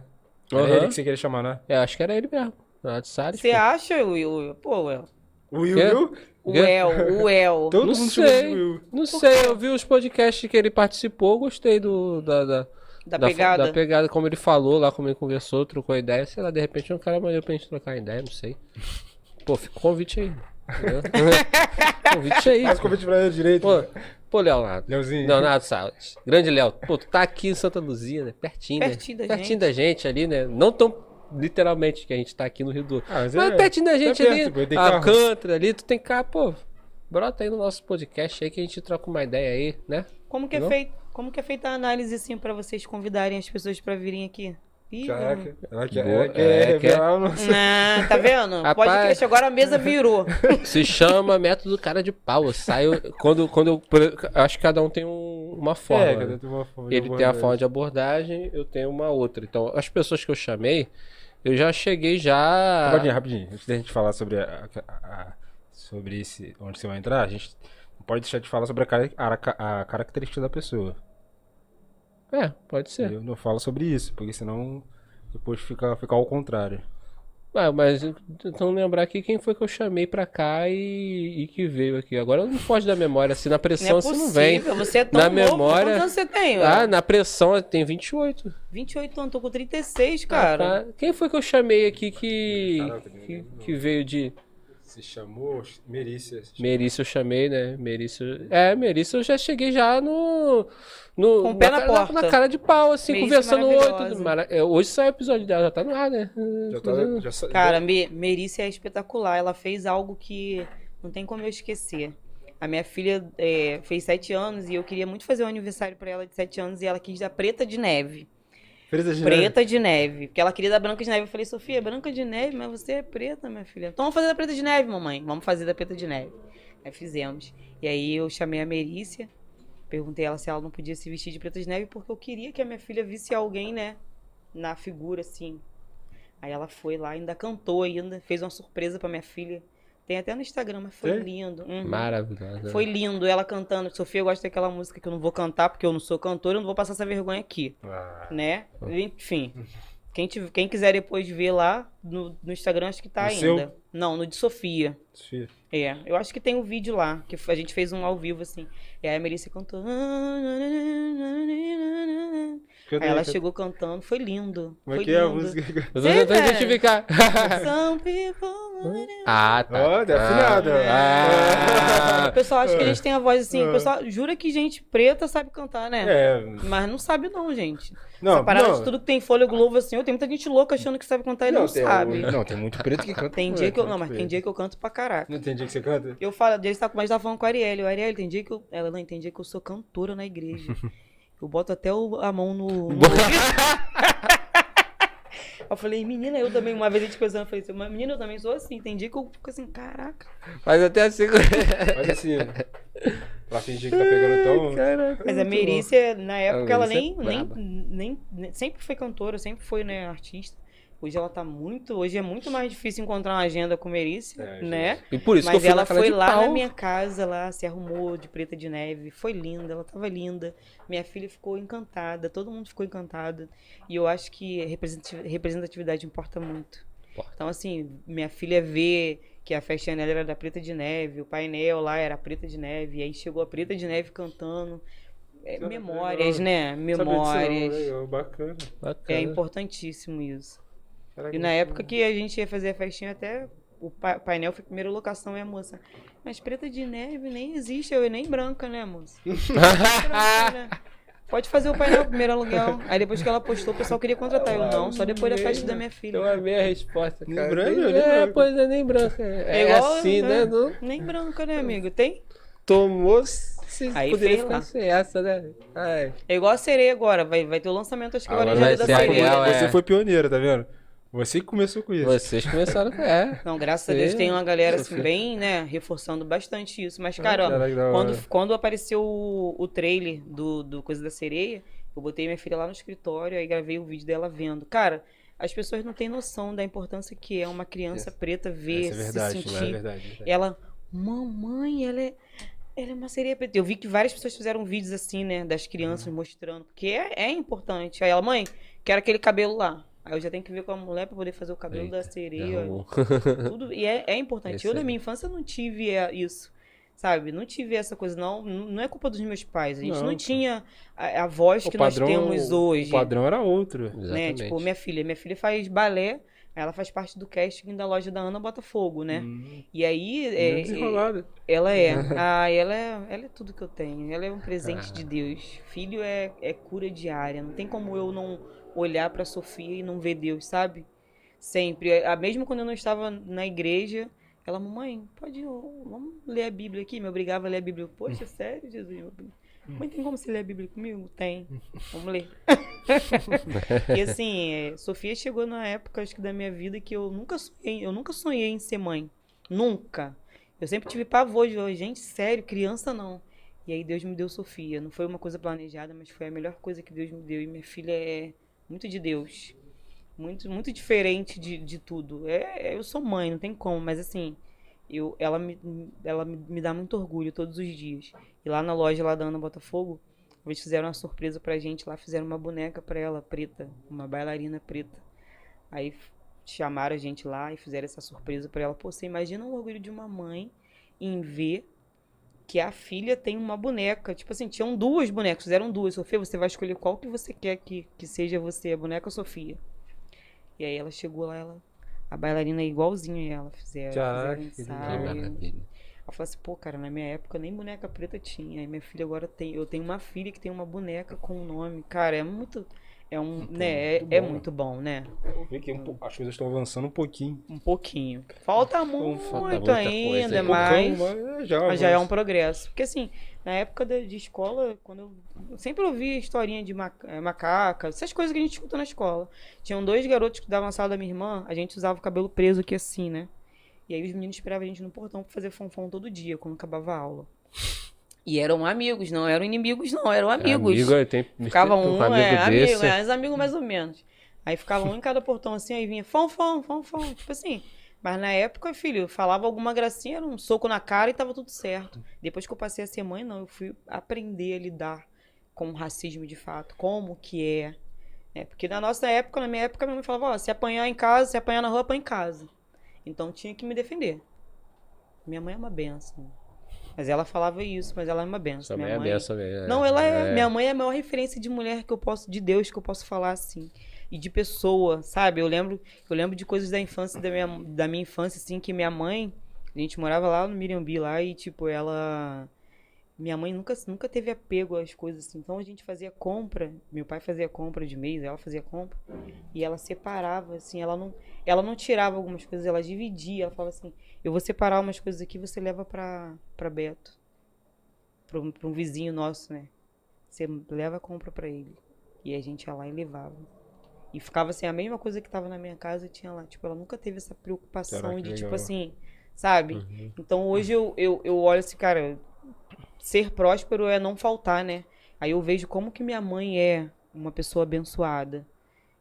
Era Aham. ele que você queria chamar, né? É, acho que era ele mesmo. Leonardo Salles. Você pô. acha, Will? Pô, Will. O Will, Quê? viu? O El. Todo Não mundo chama de sei. Will. Não sei, eu vi os podcasts que ele participou, gostei Da pegada. Da pegada, como ele falou lá, como ele conversou, trocou ideia. Sei lá, de repente é um cara maneiro pra gente trocar ideia, não sei. Pô, fica o convite aí. Entendeu? Convite aí. Faz o convite pra ele direito. Pô, Leonardo. Leozinho. Leonardo Salles. Grande Léo. Pô, tu tá aqui em Santa Luzia, né? Pertinho, Pertinho né? da Pertinho da gente ali, né? Não tão literalmente que a gente tá aqui no Rio do... Ah, mas Mas pertinho da gente perto, ali, pô, tem a carro. Alcântara ali, tu tem cá, pô. Brota aí no nosso podcast aí que a gente troca uma ideia aí, né? Como que é Não? feito? Como que é feita a análise assim pra vocês convidarem as pessoas pra virem aqui? Ih, Caraca. Ela quer, Boa. ela quer É, revelar o nosso... Tá vendo? Rapaz. Pode crescer, agora a mesa virou. Se chama método cara de pau. Eu saio... Quando eu acho que cada um tem uma forma. É, né? cada tem uma forma de Ele tem a abordagem. forma de abordagem, eu tenho uma outra. Então, as pessoas que eu chamei, eu já cheguei já... Rapidinho. Antes da gente falar sobre sobre esse, onde você vai entrar, a gente não pode deixar de falar sobre a característica da pessoa. É, pode ser. Eu não falo sobre isso, porque senão depois fica ao contrário. Ah, mas então lembrar aqui quem foi que eu chamei pra cá e que veio aqui. Agora não foge da memória, assim, na pressão Não é assim possível, não vem. você é tão Na novo. memória- Quantos anos você tem? Ah, Will? na pressão tem 28. 28 anos, tô com 36, cara. Ah, tá. Quem foi que eu chamei aqui Caraca, que veio de... Se chamou Merícia. Merício eu chamei, né? Merício eu já cheguei já Com o pé na porta. Na cara de pau, assim, Merício conversando maravilhosa. hoje sai o episódio dela, já tá no ar, né? Cara, Merícia é espetacular. Ela fez algo que não tem como eu esquecer. A minha filha fez 7 anos e eu queria muito fazer um aniversário pra ela de 7 anos e ela quis dar Preta de Neve. Preta de Neve. Porque ela queria dar Branca de Neve. Eu falei, Sofia, Branca de Neve, mas você é preta, minha filha. Então vamos fazer da Preta de Neve, mamãe. Vamos fazer da Preta de Neve. Aí fizemos. E aí eu chamei a Merícia, perguntei a ela se ela não podia se vestir de Preta de Neve, porque eu queria que a minha filha visse alguém, né, na figura, assim. Aí ela foi lá, ainda cantou, ainda fez uma surpresa pra minha filha. Tem até no Instagram, mas foi Tem? lindo. Uhum. Maravilhosa. Foi lindo, ela cantando. Sofia, eu gosto daquela música que eu não vou cantar, porque eu não sou cantora, eu não vou passar essa vergonha aqui, né? Enfim, quem quiser depois ver lá no Instagram, acho que tá No ainda. seu? Não, no de Sofia. Eu acho que tem o vídeo lá, que a gente fez um ao vivo, assim. E aí a Melissa cantou. Aí ela chegou cantando, foi lindo. Como foi é que é a lindo. música? Eu tô tentando identificar. Some people... Ah, tá. Ó, tá afinado. O pessoal acha que a gente tem a voz assim. O pessoal jura que gente preta sabe cantar, né? É. Mas não sabe não, gente. Não, Essa parada não. de tudo que tem fôlego globo assim, tem muita gente louca achando que sabe cantar e não sabe. Não, tem muito preto que canta. Tem dia que eu... Não, mas tem dia que eu canto pra caraca. Não tem dia que você canta? Eu falo, eles tá, mas tava falando com a Arielle. Arielle, tem dia que eu... Ela não tem dia que eu sou cantora na igreja. Eu boto até a mão no... Eu falei, menina, eu também, uma vez a gente conversando, eu falei assim, mas menina, eu também sou assim. Tem dia que eu fico assim, caraca. Mas até assim. Mas assim, ela finge que tá pegando tão... Caraca. Mas a Merícia, na época, ela Merícia nem, é braba. nem sempre foi cantora, sempre foi, né, artista. Hoje ela tá hoje é muito mais difícil encontrar uma agenda com Merícia, né? E por isso Mas que eu fui ela na cara foi de lá pau. na minha casa, lá, se arrumou de Preta de Neve, foi linda, ela tava linda. Minha filha ficou encantada, todo mundo ficou encantado. E eu acho que representatividade importa muito. Então, assim, minha filha vê que a festinha dela era da Preta de Neve, o painel lá era Preta de Neve, e aí chegou a Preta de Neve cantando. Memórias, né? Memórias. Legal, bacana. É importantíssimo isso. Caraca, E na época que a gente ia fazer a festinha, até o painel foi a primeira locação, e a moça, mas Preta de Neve nem existe, eu nem branca, né, moça? Branca, né? Pode fazer o painel primeiro aluguel. Aí depois que ela postou, o pessoal queria contratar. Eu não, só depois da festa da minha filha. Eu amei a resposta, Nem cara. branca, nem É, branca. pois é, nem branca. É igual, assim, né? Não Nem branca, né, amigo? Tem? tomou Se Aí poderia fez lá. ficar essa, né? Ai. É igual a sereia agora, vai ter o lançamento, acho que agora em Agora janeiro vai da ser sereia. aquela, Você é. foi pioneira, tá vendo? Você que começou com isso. Vocês começaram com. É. Não, graças a Deus tem uma galera assim, Sofia. bem, né, reforçando bastante isso. Mas, cara, ó, Caraca, da hora. quando apareceu o trailer do Coisa da Sereia, eu botei minha filha lá no escritório, aí gravei o vídeo dela vendo. Cara, as pessoas não têm noção da importância que é uma criança preta ver, Essa é verdade, se é sentir. verdade. Ela, mamãe, ela é uma sereia preta. Eu vi que várias pessoas fizeram vídeos assim, né, das crianças mostrando, porque é importante. Aí ela, mãe, quero aquele cabelo lá. Aí eu já tenho que ver com a mulher pra poder fazer o cabelo da sereia. Tudo, e é importante. Esse Eu, na é. minha infância, não tive isso, sabe? Não tive essa coisa, não é culpa dos meus pais. A gente não tinha a voz que nós temos hoje. O padrão era outro. Né? Exatamente. Tipo, minha filha faz balé, ela faz parte do casting da loja da Ana Botafogo, né? E aí, Desenrolado. ela é tudo que eu tenho. Ela é um presente de Deus. Filho é cura diária. Não tem como eu não olhar pra Sofia e não ver Deus, sabe? Sempre. Mesmo quando eu não estava na igreja, ela, mamãe, vamos ler a Bíblia aqui? Me obrigava a ler a Bíblia. Poxa, sério, Jesus? Mãe, tem como você ler a Bíblia comigo? Tem. Vamos ler. E assim, Sofia chegou na época, acho que da minha vida, que eu nunca sonhei em ser mãe. Nunca. Eu sempre tive pavor de, gente, sério, criança não. E aí Deus me deu Sofia. Não foi uma coisa planejada, mas foi a melhor coisa que Deus me deu. E minha filha é muito de Deus. Muito, muito diferente de tudo. Eu sou mãe, não tem como, mas assim, ela me dá muito orgulho todos os dias. E lá na loja lá da Ana Botafogo, eles fizeram uma surpresa pra gente lá, fizeram uma boneca pra ela, preta, uma bailarina preta. Aí chamaram a gente lá e fizeram essa surpresa pra ela. Pô, você imagina o orgulho de uma mãe em ver que a filha tem uma boneca. Tipo assim, tinham duas bonecas, fizeram duas. Sofia, você vai escolher qual que você quer que seja você, a boneca ou Sofia. E aí ela chegou lá, a bailarina é igualzinha a ela. Caraca, fizeram que ensaio. maravilha. Ela falou assim, pô, cara, na minha época nem boneca preta tinha. Aí minha filha agora eu tenho uma filha que tem uma boneca com um nome. Cara, é muito bom, né? Vou ver que as coisas estão avançando um pouquinho. Um pouquinho. Falta muito muita ainda, coisa. mas Mas já é um progresso. Porque assim, na época de escola, quando eu sempre ouvia historinha de macaca, essas coisas que a gente escuta na escola. Tinham dois garotos que davam sala da minha irmã, a gente usava o cabelo preso aqui assim, né? E aí os meninos esperavam a gente no portão pra fazer fonfon todo dia, quando acabava a aula. E eram amigos, não eram inimigos, não, eram amigos. Ficava um amigos mais ou menos. Aí ficava um em cada portão assim, aí vinha fonfon. Tipo assim. Mas na época, filho, falava alguma gracinha, era um soco na cara e tava tudo certo. Depois que eu passei a ser mãe, não, eu fui aprender a lidar com o racismo de fato, como que é. Porque na minha época, minha mãe falava, ó, se apanhar em casa, se apanhar na rua, apanha em casa. Então tinha que me defender. Minha mãe é uma benção. Mas ela falava isso, mas ela é uma benção. Minha mãe é benção mesmo. Não, minha mãe é a maior referência de mulher de Deus que eu posso falar assim. E de pessoa, sabe? Eu lembro de coisas da infância, da minha infância, assim, que minha mãe, a gente morava lá no Mirambi, lá, e tipo, minha mãe nunca teve apego às coisas assim. Então a gente fazia compra, meu pai fazia compra de mês, ela fazia compra, e ela separava, assim, ela não tirava algumas coisas, ela dividia, ela falava assim, eu vou separar umas coisas aqui, você leva pra Beto, pra um vizinho nosso, né? Você leva a compra pra ele. E a gente ia lá e levava. E ficava assim, a mesma coisa que tava na minha casa tinha lá. Tipo, ela nunca teve essa preocupação de, tipo assim, sabe? Uhum. Então hoje eu olho assim, cara, ser próspero é não faltar, né? Aí eu vejo como que minha mãe é uma pessoa abençoada.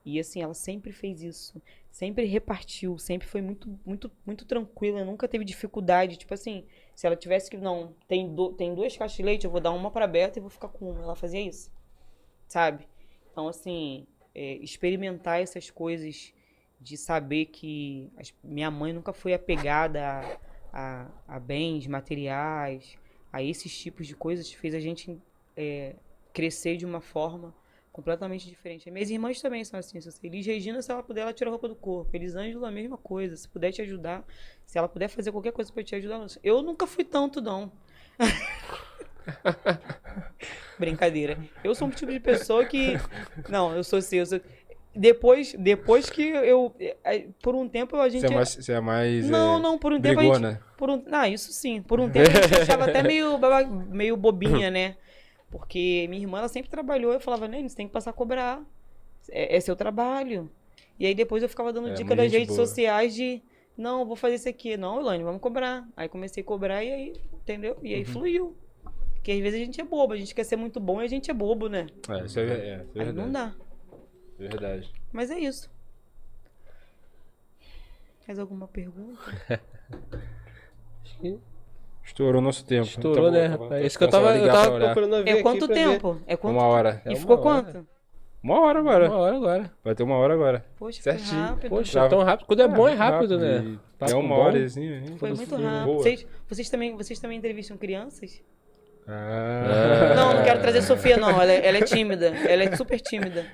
E assim, ela sempre fez isso. Sempre repartiu, sempre foi muito, muito, muito tranquila. Nunca teve dificuldade. Tipo assim, se ela tivesse que, não, tem 2 caixas de leite, eu vou dar uma pra Beta e vou ficar com uma. Ela fazia isso, sabe? Então assim, experimentar essas coisas de saber que minha mãe nunca foi apegada a bens materiais, a esses tipos de coisas, fez a gente crescer de uma forma completamente diferente. Minhas irmãs também são assim. Elis Regina, se ela puder, ela tira a roupa do corpo. Elisângela, a mesma coisa. Se puder te ajudar, se ela puder fazer qualquer coisa pra te ajudar. Eu nunca fui tanto, não. Brincadeira. Eu sou um tipo de pessoa que... Não, eu sou assim. Depois que eu... Por um tempo a gente... Você é mais Não, por um tempo a gente... brigona. Isso sim. Por um tempo a gente achava até meio bobinha, né? Porque minha irmã, ela sempre trabalhou. Eu falava, Nene, você tem que passar a cobrar. É seu trabalho. E aí depois eu ficava dando dica das redes sociais de... Não, vou fazer isso aqui. Não, Elaine, vamos cobrar. Aí comecei a cobrar e aí, entendeu? E aí fluiu. Porque às vezes a gente é bobo. A gente quer ser muito bom e a gente é bobo, né? Isso é Aí verdade. não dá. Verdade. Mas é isso. Mais alguma pergunta? Estourou nosso tempo. Estourou, né, rapaz? É isso que eu tava procurando ver É quanto aqui tempo? É quanto? 1 hora. E ficou quanto? 1 hora agora. 1 hora agora. Vai ter 1 hora agora. Poxa, Certinho. foi rápido. Poxa, é tão rápido. Quando é bom, é rápido, né? É 1 hora, assim. Foi muito rápido. Boa. Vocês também entrevistam crianças? Ah. Não quero trazer Sofia, não. Ela é tímida. Ela é super tímida.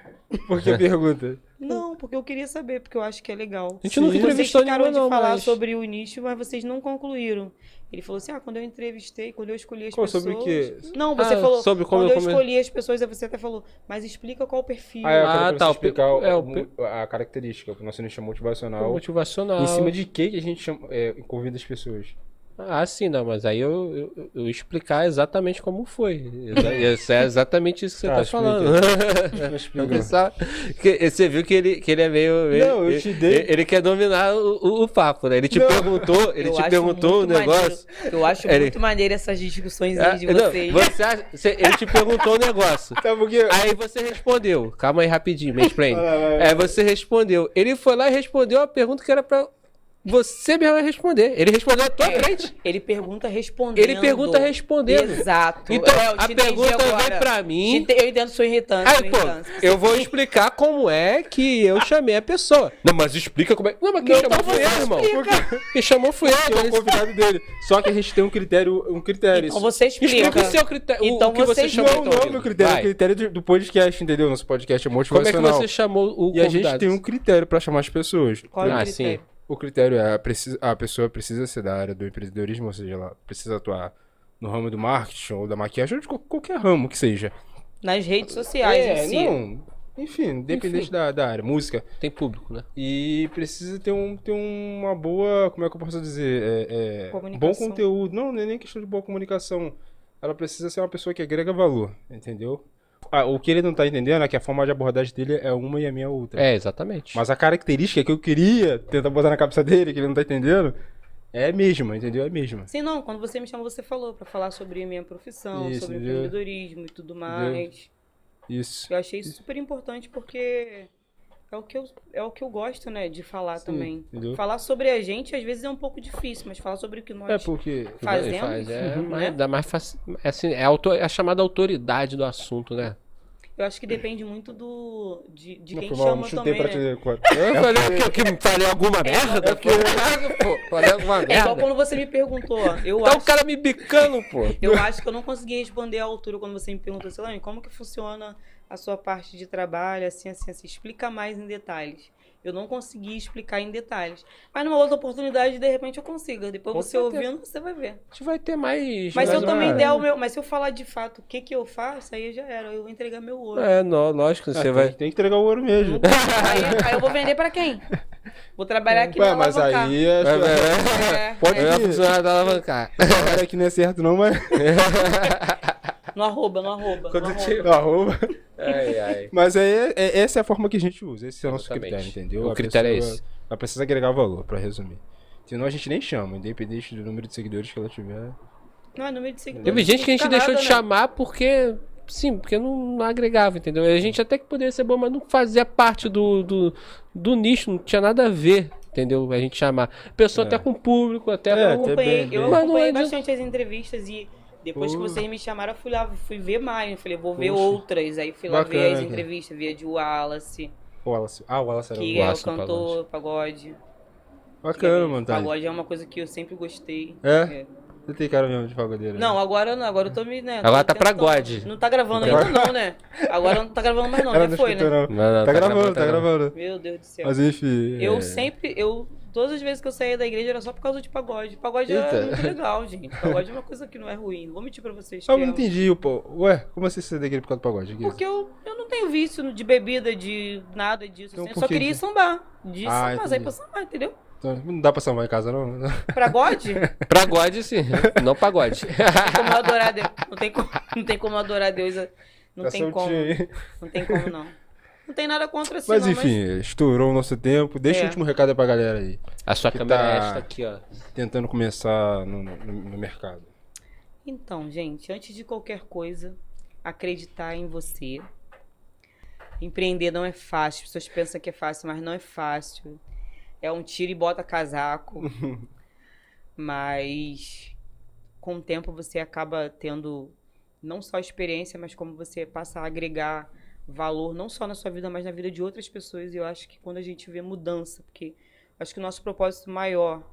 Por que pergunta? Não, porque eu queria saber, porque eu acho que é legal. A gente nunca Vocês entrevistou ficaram nenhuma, de não, falar mas... sobre o nicho, mas vocês não concluíram. Ele falou assim, quando eu entrevistei, quando eu escolhi as pessoas... Sobre o quê? Não, você falou, sobre como quando eu escolhi as pessoas, aí você até falou, mas explica qual o perfil. Tá. Explicar o a característica, o nosso nicho é motivacional. Motivacional. Em cima de que a gente convida as pessoas? Sim, não, mas aí eu explicar exatamente como foi. É exatamente isso que você tá falando. Você viu que ele é meio. Não, eu te dei. Ele quer dominar o papo, né? Ele te perguntou o negócio. Eu acho muito maneiro essas discussões aí de vocês. Ele te perguntou o negócio. Tá, porque... Aí você respondeu. Calma aí, rapidinho, mansplain. Aí você respondeu. Ele foi lá e respondeu a pergunta que era pra. Você mesmo vai responder. Ele respondeu à tua frente. Ele pergunta respondendo. Exato. Então, a pergunta vem pra mim. Eu entendo sua irritância. Eu vou explicar como é que eu chamei a pessoa. Não, mas explica como é. Não, mas quem chamou foi eu, irmão. Quem chamou foi eu. Eu o convidado dele. Só que a gente tem um critério. Então você explica. Explica o seu critério. Então o que você chamou. Não é o meu critério. É o critério do podcast, entendeu? Nosso podcast é motivacional. Como é que você chamou o convidado? E a gente tem um critério pra chamar as pessoas. Qual é o critério? Sim. O critério é a pessoa precisa ser da área do empreendedorismo, ou seja, ela precisa atuar no ramo do marketing ou da maquiagem, ou de qualquer ramo que seja. Nas redes sociais em si. Enfim, independente da área, música. Tem público, né? E precisa ter uma boa, como é que eu posso dizer? Bom conteúdo. Não é nem questão de boa comunicação. Ela precisa ser uma pessoa que agrega valor, entendeu? O que ele não tá entendendo é que a forma de abordagem dele é uma e a minha outra. Exatamente. Mas a característica que eu queria tentar botar na cabeça dele, que ele não tá entendendo, é a mesma, entendeu? É a mesma. Sim, não. Quando você me chamou, você falou pra falar sobre a minha profissão, sobre empreendedorismo e tudo mais. Isso. Eu achei isso super importante porque é o que eu gosto, né, de falar também. Entendeu? Falar sobre a gente, às vezes, é um pouco difícil, mas falar sobre o que nós fazemos... Dá mais fácil. Assim, é a chamada autoridade do assunto, né? Eu acho que depende muito de quem não, chama também, né? Eu falei alguma merda? Falei alguma merda. É igual quando você me perguntou, o cara me bicando, pô. Eu acho que eu não consegui responder à altura quando você me perguntou, Selane, como que funciona a sua parte de trabalho, assim, explica mais em detalhes. Eu não consegui explicar em detalhes. Mas numa outra oportunidade, de repente, eu consigo. Depois você ouvindo, você vai ver. A gente vai ter mais... Mas se eu também der o meu... Mas se eu falar de fato o que eu faço, aí já era. Eu vou entregar meu ouro. Lógico, você vai... Tem que entregar o ouro mesmo. Aí eu vou vender pra quem? Vou trabalhar aqui na alavancar. Mas aí... Pode funcionar da alavancar. Agora que não é certo não, mas... No arroba. Mas essa é a forma que a gente usa. Esse é o nosso critério, entendeu? O critério é esse. Ela precisa agregar valor, pra resumir. Senão a gente nem chama, independente do número de seguidores que ela tiver. Não, é número de seguidores. Teve gente que a gente deixou de chamar porque... Sim, porque não agregava, entendeu? A gente até que poderia ser bom, mas não fazia parte do nicho, não tinha nada a ver, entendeu? A gente chamar. Pessoa até com público, até... Eu acompanhei bastante as entrevistas e... Depois que vocês me chamaram, eu fui ver mais. Eu falei, vou ver outras. Aí fui lá ver as entrevistas, vi a de Wallace. Wallace era que é o cantor pagode. Bacana, mano. Pagode é uma coisa que eu sempre gostei. Você tem cara mesmo de pagodeiro. Não, agora não. Agora eu tô me... Né, agora tá pra God. Não tá gravando ainda não, né? Agora não tá gravando mais não, já foi, né? Não, tá gravando. Meu Deus do céu. Mas enfim... Eu Todas as vezes que eu saía da igreja era só por causa de pagode. Pagode é muito legal, gente. Pagode é uma coisa que não é ruim. Não vou mentir pra vocês. Eu não entendi, pô. Ué, como assim você saiu da igreja por causa do pagode? Porque eu não tenho vício de bebida, de nada disso. Então, Assim. Eu só queria ir sambar. De sambar, sair pra sambar, entendeu? Então, não dá pra sambar em casa, não? Pra God? Pra God, sim. Não pagode. Como eu adorar Deus. Não tem como adorar Deus. Não tem como. Não tem como, não. Não tem nada contra si, mas enfim, estourou o nosso tempo. Deixa o último recado aí pra galera aí. A sua câmera é esta aqui, ó. Tentando começar no mercado. Então, gente, antes de qualquer coisa, acreditar em você. Empreender não é fácil. As pessoas pensam que é fácil, mas não é fácil. É um tiro e bota casaco. Mas com o tempo você acaba tendo não só experiência, mas como você passa a agregar valor, não só na sua vida, mas na vida de outras pessoas. E eu acho que quando a gente vê mudança, porque acho que o nosso propósito maior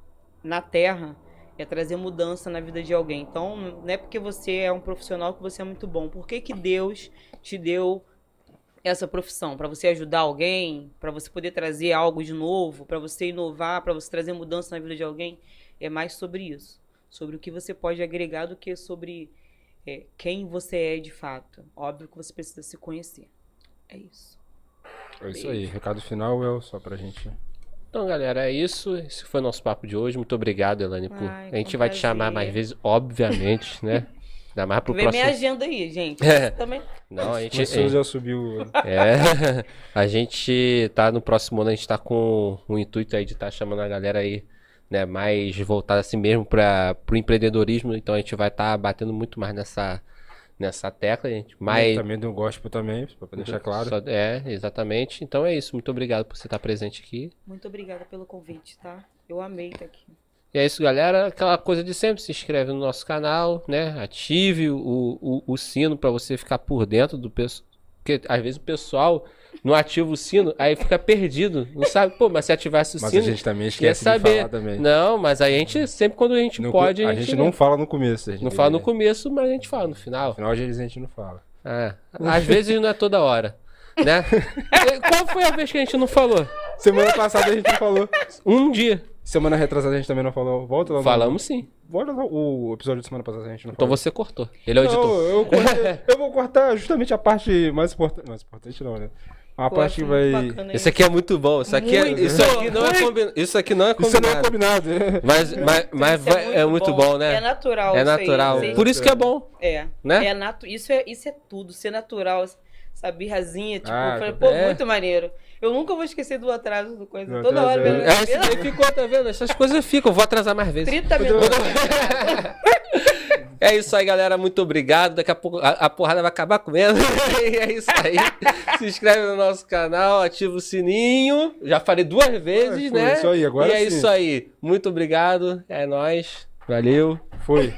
na Terra é trazer mudança na vida de alguém. Então, não é porque você é um profissional que você é muito bom. Por que Deus te deu essa profissão? Para você ajudar alguém? Para você poder trazer algo de novo? Para você inovar? Para você trazer mudança na vida de alguém? É mais sobre isso. Sobre o que você pode agregar do que sobre quem você é de fato. Óbvio que você precisa se conhecer. É isso. É isso aí. Recado final é só pra gente. Então, galera, é isso. Esse foi o nosso papo de hoje. Muito obrigado, Elaine. A gente vai te chamar mais vezes, obviamente, né? Ainda mais pro próximo. Vê minha agenda aí, gente. Também. Não, a gente. O já subiu. A gente tá no próximo ano, a gente tá com o intuito aí de estar chamando a galera aí, né? Mais voltada assim mesmo pro empreendedorismo. Então a gente vai estar batendo muito mais nessa tecla, gente. Mas também do gospel também, pra deixar claro. Exatamente. Então é isso. Muito obrigado por você estar presente aqui. Muito obrigada pelo convite, tá? Eu amei estar aqui. E é isso, galera. Aquela coisa de sempre. Se inscreve no nosso canal, né? Ative o sino pra você ficar por dentro do pessoal. Porque às vezes o pessoal não ativa o sino, aí fica perdido. Não sabe, pô, mas se ativasse o sino. Mas a gente também esquece de falar também. Não, mas aí a gente, sempre quando a gente pode. A gente não fala no começo. Não fala no começo, mas a gente fala no final. No final, às vezes a gente não fala. Às vezes não é toda hora. Né? Qual foi a vez que a gente não falou? Semana passada a gente não falou. Um dia. Semana retrasada a gente também não falou. Volta lá. Falamos sim. Volta lá o episódio de semana passada a gente não então falou. Então você cortou. Ele é o editor. Eu vou cortar justamente a parte mais importante. Mais importante não, né? A parte que vai... Isso aqui é muito bom. Isso aqui não é combinado. Isso aqui não é combinado. Isso não é combinado. Mas é muito bom, né? É natural. É natural. Por isso que é bom. Né? Isso é tudo. Ser natural. Essa birrazinha, tipo, muito maneiro. Eu nunca vou esquecer do atraso do coisa. Toda hora. Ficou, tá vendo? Essas coisas ficam. Eu vou atrasar mais vezes. 30 minutos. É isso aí, galera. Muito obrigado. Daqui a pouco a porrada vai acabar comendo. E é isso aí. Se inscreve no nosso canal, ativa o sininho. Já falei 2 vezes, né? Isso aí, agora sim. Isso aí. Muito obrigado. É nóis. Valeu. Foi.